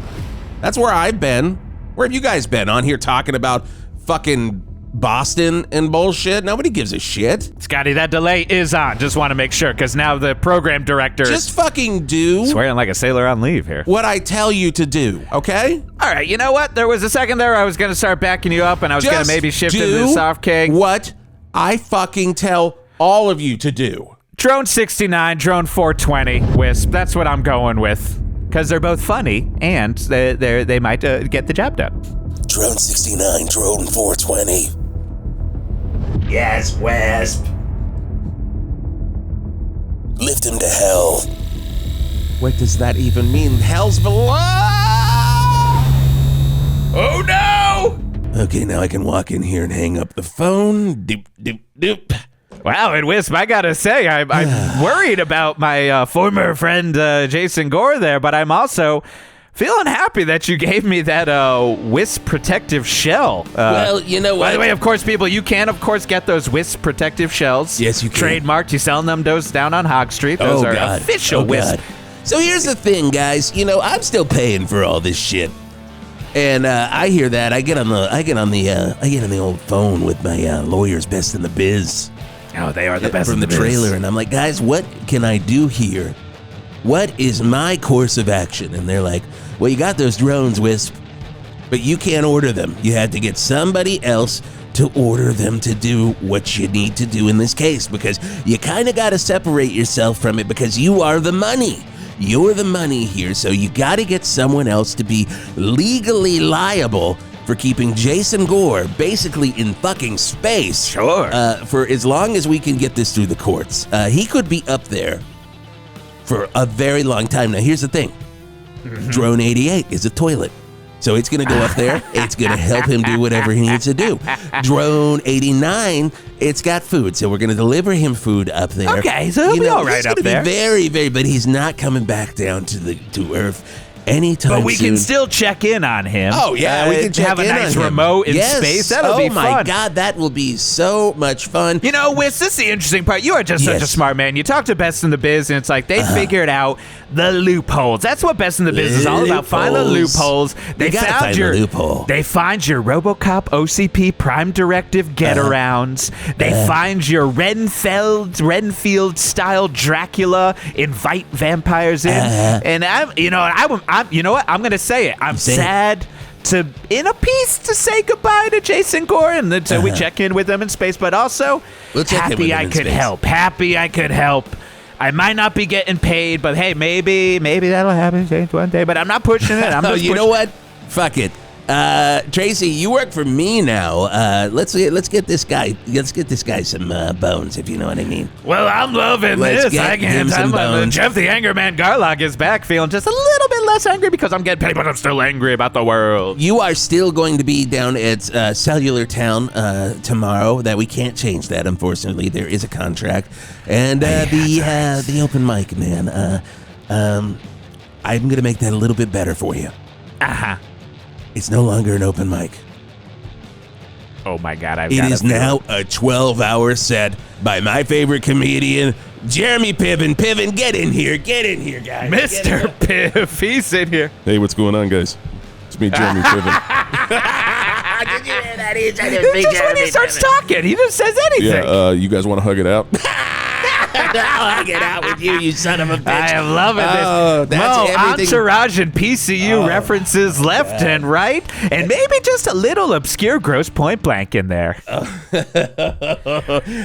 That's where I've been. Where have you guys been? On here talking about fucking Boston and bullshit? Nobody gives a shit. Scotty, that delay is on. Just want to make sure, because now the program director Just fucking do swearing like a sailor on leave here. what I tell you to do, okay? All right, you know what? There was a second there I was going to start backing you up, and I was going to maybe shift into the soft kick. What I fucking tell all of you to do. Drone 69, Drone 420, Wisp. That's what I'm going with. Because they're both funny, and they might get the job done. Drone 69, Drone 420. Yes, Wisp. Lift him to hell. What does that even mean? Hell's below! Oh, no! Okay, now I can walk in here and hang up the phone. Doop, doop, doop. Wow, and Wisp, I gotta say, I'm worried about my former friend Jason Gore there, but I'm also feeling happy that you gave me that Wisp protective shell. Well, you know what? By the way, of course, people, you can, of course, get those Wisp protective shells. Yes, you can. Trademarked. You selling them those down on Hog Street. Those are God. official Wisp. God. So here's the thing, guys. You know, I'm still paying for all this shit. And I hear that. I get on the old phone with my lawyers best in the biz. Oh, they are the best from in the trailer, and I'm like, guys, what can I do here? What is my course of action? And they're like, well, you got those drones, Wisp, but you can't order them. You had to get somebody else to order them to do what you need to do in this case, because you kind of got to separate yourself from it because you are the money. You're the money here, so you got to get someone else to be legally liable for keeping Jason Gore basically in fucking space. Sure. For as long as we can get this through the courts. He could be up there for a very long time. Now, here's the thing. Drone 88 is a toilet. So it's going to go up there. It's going to help him do whatever he needs to do. Drone 89, it's got food. So we're going to deliver him food up there. Okay, so he'll be all right up there. He's going to be very, but he's not coming back down to Earth anytime soon. But we can still check in on him. Oh, yeah, we can check have a in nice on him. remote in Yes. space. That'll be fun. Oh, my God, that will be so much fun. You know, Wiz, this is the interesting part. You are just such a smart man. You talk to Best in the Biz, and it's like they figured out the loopholes. That's what Best in the Biz is all about. Find the loopholes. They found your loophole. They find your RoboCop OCP Prime Directive get-arounds. They find your Renfield style Dracula invite vampires in. And I'm you know what? I'm gonna say it. I'm sad to, in a piece, to say goodbye to Jason Gore, and until we check in with him in space, but also happy I could help. Happy I could help. I might not be getting paid, but hey, maybe that'll happen one day. But I'm not pushing it. I'm just you know what? Fuck it. Tracy, you work for me now. Let's get this guy some bones, if you know what I mean. Well, I'm loving this. I can't. Jeff the Anger Man Garlock is back, feeling just a little bit less angry because I'm getting paid, but I'm still angry about the world. You are still going to be down at Cellular Town tomorrow. That we can't change that, unfortunately. There is a contract, and the open mic, man. I'm gonna make that a little bit better for you. It's no longer an open mic. Oh my God! It is now a 12-hour set by my favorite comedian, Jeremy Piven. Piven, get in here, guys. Mr. Piv, he's in here. Hey, what's going on, guys? It's me, Jeremy Piven. Did you hear that? Just when he starts talking, he just says anything. Yeah, you guys want to hug it out? I'll get out with you, you son of a bitch. I am loving this. Oh, that's everything. Entourage and PCU references left and right, and maybe just a little obscure Gross Point Blank in there.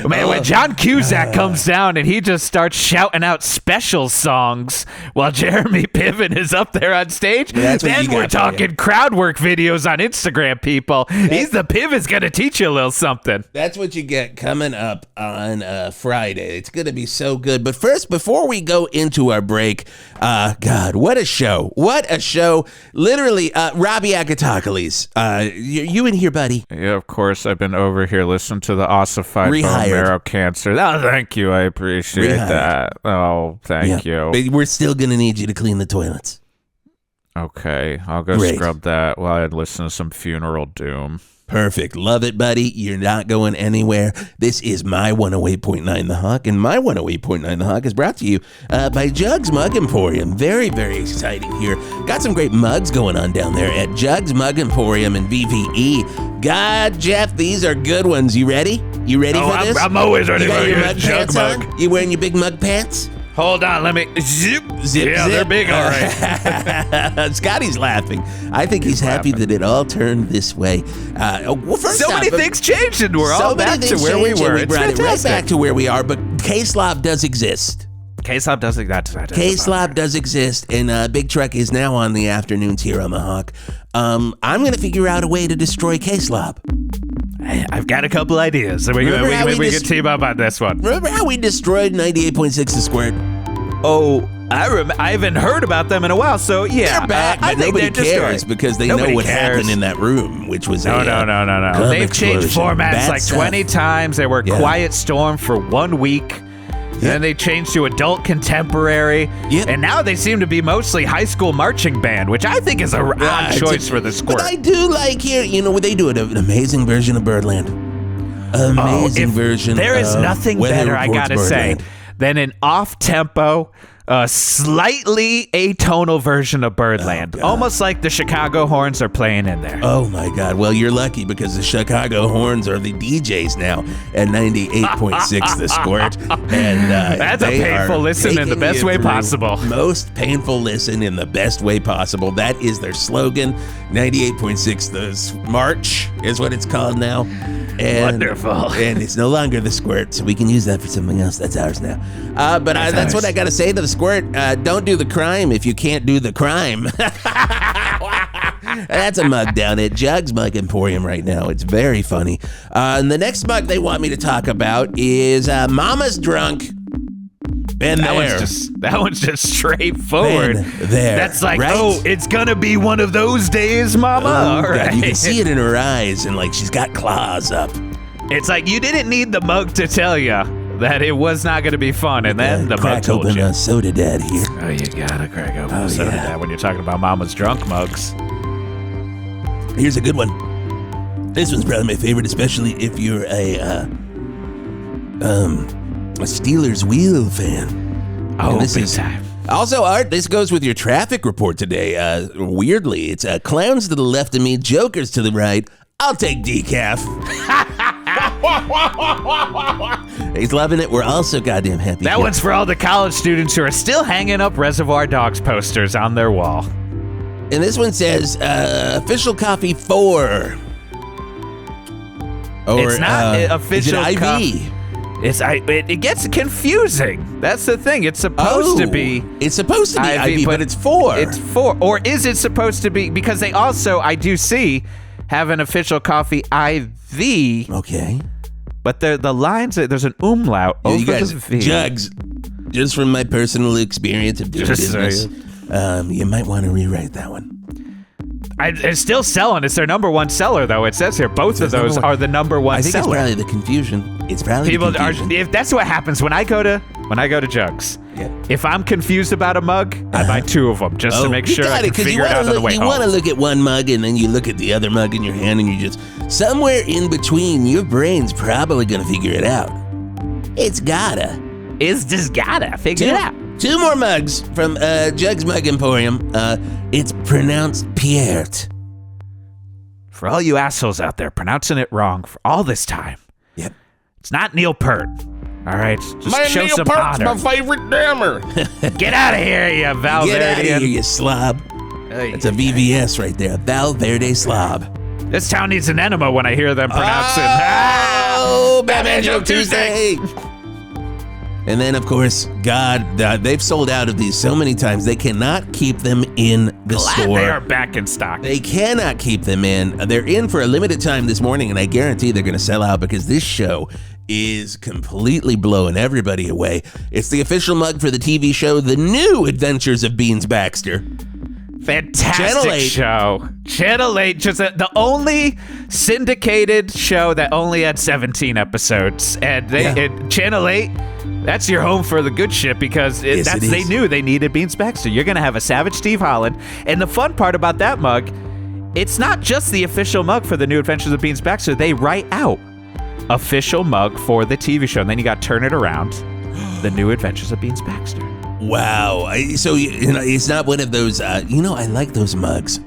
Man, when John Cusack comes down and he just starts shouting out special songs while Jeremy Piven is up there on stage, then we're talking crowd work videos on Instagram, people. He's the Piven's going to teach you a little something. That's what you get coming up on Friday. It's going to be so good. But first, before we go into our break, God, what a show. What a show. Literally, Robbie Agatakis, you in here, buddy? Yeah, of course. I've been over here listening to the ossified bone marrow cancer. Oh, thank you. I appreciate that. Oh, thank you. But we're still going to need you to clean the toilets. Okay, I'll go scrub that while I listen to some funeral doom. Perfect. Love it, buddy. You're not going anywhere. This is my 108.9 The Hawk, and my 108.9 The Hawk is brought to you by Jugs Mug Emporium. Very, very exciting here. Got some great mugs going on down there at Jugs Mug Emporium in VVE. God, Jeff, these are good ones. You ready? You ready for this? I'm always ready for your mug pants on? You wearing your big mug pants? Hold on, let me zip. Yeah, they're big, all right. Scotty's laughing. I think he's happy that it all turned this way. Well, first so many things changed, and we're all back to where we were. We brought it right back to where we are, but K-Slob does exist. K-Slob does exist. K-Slob does exist, and Big Truck is now on the afternoons here on the Hawk. I'm going to figure out a way to destroy K-Slob. I've got a couple ideas. We can team up on this one. Remember how we destroyed 98.6 The Squirt? Oh, I haven't heard about them in a while, so yeah. They're back, but nobody cares because they know what happened in that room, which was No. They've changed formats like 20 times. They were Quiet Storm for 1 week. Then they changed to adult contemporary, and now they seem to be mostly high school marching band, which I think is a odd choice for the Squirt. But I do like here, they do an amazing version of Birdland. Version. There is nothing better, I gotta say, than an off-tempo, slightly atonal version of Birdland. Almost like the Chicago Horns are playing in there. Oh my God. Well, you're lucky because the Chicago Horns are the DJs now at 98.6 The Squirt. And that's a painful listen in the best way possible. Most painful listen in the best way possible. That is their slogan. 98.6 The March is what it's called now. And, wonderful. And it's no longer The Squirt, so we can use that for something else. That's ours now. But that's what I got to say to The Squirt. Don't do the crime if you can't do the crime. That's a mug down at Jugs Mug Emporium right now. It's very funny. And the next mug they want me to talk about is Mama's Drunk. That one's just straightforward. That's like, right? Oh, it's gonna be one of those days, Mama. All right. God, you can see it in her eyes, and like she's got claws up. It's like you didn't need the mug to tell you that it was not gonna be fun, and then the mug told you. A soda dad here. Oh, you gotta crack open a soda dad when you're talking about Mama's drunk mugs. Here's a good one. This one's probably my favorite, especially if you're a Steelers wheel fan. Oh, big time. Also, Art, this goes with your traffic report today. Weirdly, it's clowns to the left of me, jokers to the right. I'll take decaf. He's loving it. We're also goddamn happy. That one's for all the college students who are still hanging up Reservoir Dogs posters on their wall. And this one says, official coffee 4. Or, it's not official is it IV? Coffee. It gets confusing. That's the thing. It's supposed to be. It's supposed to be IV, but it's 4. It's 4. Or is it supposed to be? Because they also, I do see, have an official coffee IV. Okay. But the lines, there's an umlaut over you guys, the V. Jugs, just from my personal experience of doing business, you might want to rewrite that one. It's still selling. It's their number one seller, though. It says here both of those are the number one seller. I think it's probably the confusion. If that's what happens when I go to Jugs. Yeah. If I'm confused about a mug, I buy 2 of them just to make sure I can figure it out on the way home. You want to look at one mug and then you look at the other mug in your hand and you just somewhere in between. Your brain's probably gonna figure it out. It's gotta. It's just gotta figure it out. 2 more mugs from Jugs Mug Emporium. It's pronounced Piert. For all you assholes out there pronouncing it wrong for all this time. Yep. It's not Neil Peart. All right, just My show Neil some Peart's honor. my favorite dammer. Get out of here, you Valverdean. Get out of here, you slob. That's a VVS right there. Valverde slob. This town needs an enema when I hear them pronouncing. Oh, Batman Joke Tuesday. And then, of course, God, they've sold out of these so many times, they cannot keep them in the store. They are back in stock. They cannot keep them in. They're in for a limited time this morning, and I guarantee they're going to sell out because this show is completely blowing everybody away. It's the official mug for the TV show, The New Adventures of Beans Baxter. Fantastic show. Channel 8, just the only syndicated show that only had 17 episodes. And Channel 8, that's your home for the good shit because they knew they needed Beans Baxter. You're going to have a Savage Steve Holland. And the fun part about that mug, it's not just the official mug for The New Adventures of Beans Baxter. They write out official mug for the TV show. And then you got Turn It Around, The New Adventures of Beans Baxter. Wow. So, it's not one of those, I like those mugs.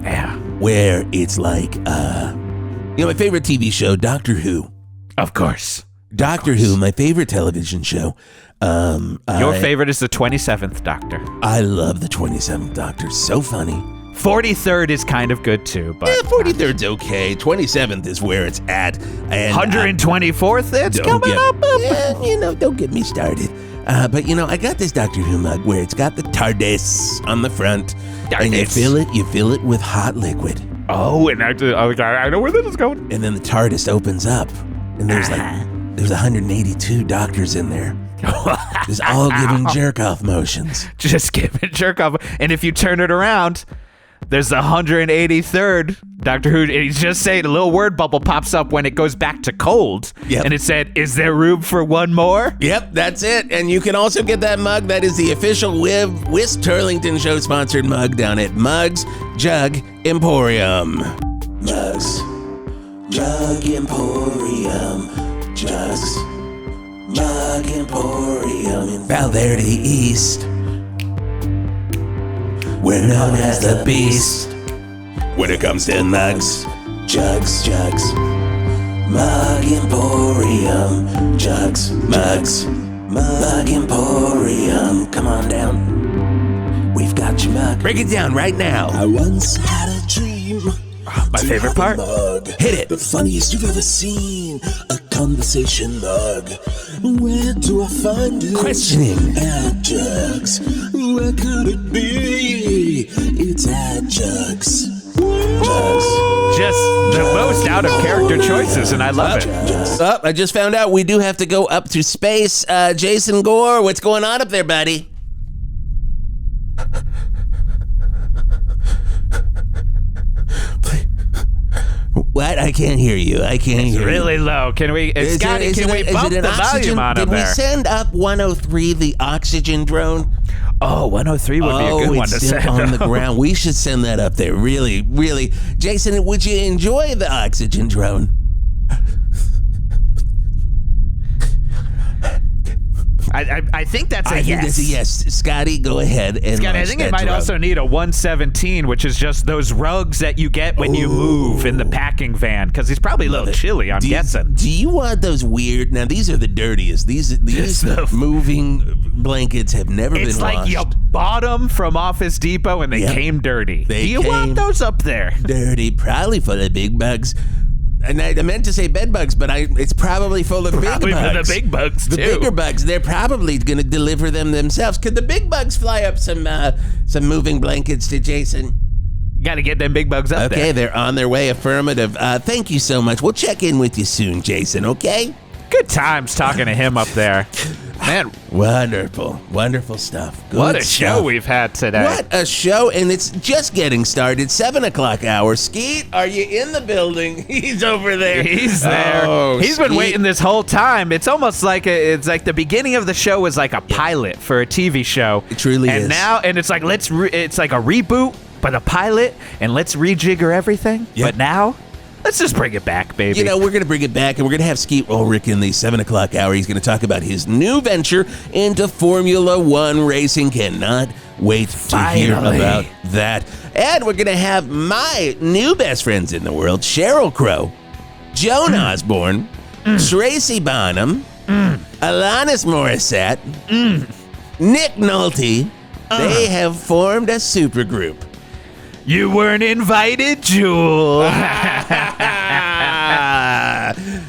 Yeah. Where it's like, my favorite TV show, Doctor Who. Of course. Doctor Who, my favorite television show. Your favorite is the 27th Doctor. I love the 27th Doctor. So funny. 43rd is kind of good too, but 43rd's okay. 27th is where it's at. And 124th, it's coming up. Yeah, don't get me started. But I got this Doctor Who mug where it's got the TARDIS on the front, and you fill it with hot liquid. Oh, and I know where this is going. And then the TARDIS opens up, and there's 182 doctors in there. Just all giving jerk-off motions. Just giving jerk-off. And if you turn it around, there's the 183rd Doctor Who, and he's just saying a little word bubble pops up when it goes back to cold. Yep. And it said, "Is there room for one more?" Yep, that's it. And you can also get that mug. That is the official Wisp Turlington Show sponsored mug down at Mugs Jug Emporium. Mugs Jug Emporium. Jugs Mug Emporium in Valverde East. We're known as the Beast when it comes to mugs. Jugs Mug Emporium. Jugs, mugs, Mug Emporium. Come on down. We've got your mug. Break it down right now. I once had a dream. My favorite part. Hit it. The funniest you've ever seen. A conversation mug. Where do I find it? Questioning. At Jugs. Where could it be? It's at Jugs. Just the most out of character choices, and I love it. I just found out we do have to go up to space. Jason Gore, what's going on up there, buddy? What? I can't hear you. I can't hear you. It's really low. Can we, Scotty, can we bump the volume on up there? Did we send up 103, the oxygen drone? Oh, 103 would be a good one to send up. On the ground. We should send that up there. Really, really. Jason, would you enjoy the oxygen drone? I think that's a yes. I think that's a yes. Scotty, go ahead and Scotty, I think it might also need a 117, which is just those rugs that you get when you move in the packing van, because it's probably a little chilly, I'm guessing. Do you want those weird? Now, these are the dirtiest. These moving blankets have never been washed. It's like you bought them from Office Depot and they came dirty. Do you want those up there? Dirty, probably full of big bugs. And I meant to say bed bugs, but it's probably full of big bugs. Probably the big bugs, too. The bigger bugs, they're probably going to deliver them themselves. Could the big bugs fly up some moving blankets to Jason? Got to get them big bugs up there. Okay, they're on their way. Affirmative. Thank you so much. We'll check in with you soon, Jason, okay? Good times talking to him up there. Man, wonderful stuff. Good what a stuff. show we've had today. What a show, and it's just getting started. 7 o'clock hour. Skeet, are you in the building? He's over there. He's there. Oh, He's been waiting this whole time. It's almost like it's like the beginning of the show was like a pilot for a TV show. It truly is. And now, it's like it's like a reboot, but a pilot, and let's rejigger everything. Yep. But now, let's just bring it back, baby. We're going to bring it back, and we're going to have Skeet Ulrich in the 7 o'clock hour. He's going to talk about his new venture into Formula One racing. Cannot wait to hear about that. And we're going to have my new best friends in the world, Sheryl Crow, Joan Osborne, Tracy Bonham, Alanis Morissette, Nick Nolte, they have formed a supergroup. You weren't invited, Jewel.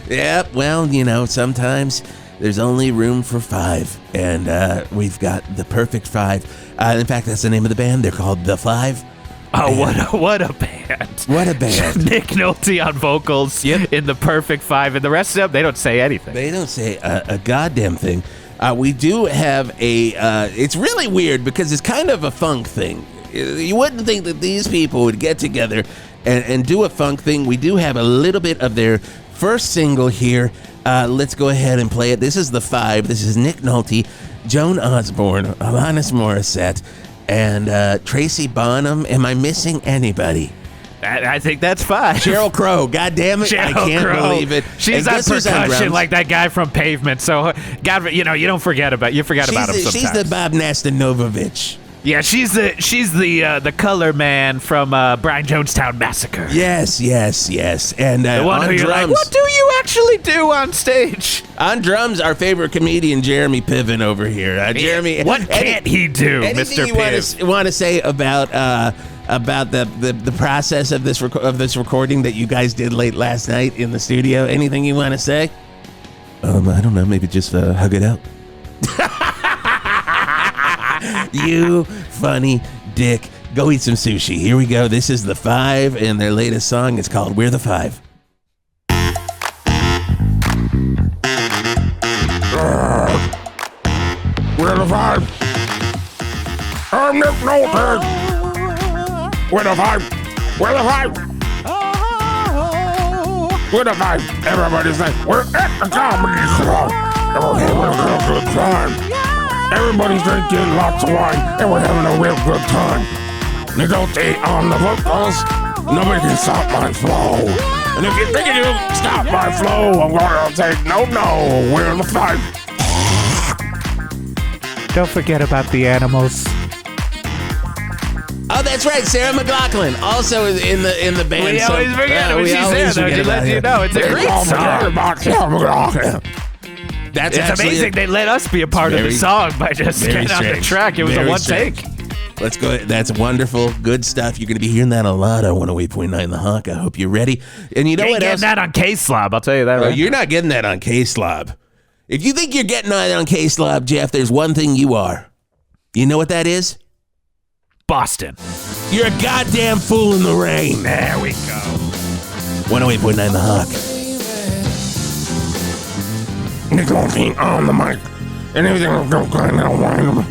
Yep, well, sometimes there's only room for 5, and we've got the perfect 5. In fact, that's the name of the band. They're called The 5. Oh, what a band. What a band. Nick Nolte on vocals in the perfect 5, and the rest of them, they don't say anything. They don't say a goddamn thing. We do have it's really weird because it's kind of a funk thing. You wouldn't think that these people would get together and do a funk thing. We do have a little bit of their first single here. Let's go ahead and play it. This is The 5. This is Nick Nolte, Joan Osborne, Alanis Morissette, and Tracy Bonham. Am I missing anybody? I think that's 5. Sheryl Crow. God damn it. I can't believe it. She's on percussion like that guy from Pavement. So, God, you don't forget about about him sometimes. She's the Bob Nastanovich. Yeah, she's the color man from Brian Jonestown Massacre. Yes. And the one on who you're drums, like, what do you actually do on stage? On drums, our favorite comedian, Jeremy Piven over here. Jeremy, what can't he do, Mr. Piven? You want to say about the process of this recording that you guys did late last night in the studio? Anything you want to say? I don't know. Maybe just hug it out. You funny dick. Go eat some sushi. Here we go. This is The 5 and their latest song. It's called We're the 5. We're the 5. I'm Nick Nolte. We're the 5. We're the 5. We're the 5. Everybody's like, we're at the comedy club. And we're having a real good time. Everybody's drinking lots of wine, and we're having a real good time. Nick Nolte on the vocals. Nobody can stop my flow. And if you think you can stop my flow, I'm gonna say, no, we're the 5. Don't forget about the animals. Oh, that's right, Sarah McLachlan, also in the band. We always forget when she's there, though. She lets you know it's a great song. It's amazing they let us be a part of the song by just getting on the track. It was a one take. Let's go. That's wonderful. Good stuff. You're going to be hearing that a lot on 108.9 The Honk. I hope you're ready. And you know what else? You're getting that on K-Slob, I'll tell you that right. You're not getting that on K-Slob. If you think you're getting that on K-Slob, Jeff, there's one thing you are. You know what that is? Boston. You're a goddamn fool in the rain. There we go. 108.9 The Honk. Nick Nolte on the mic, and everything will go kind of wind.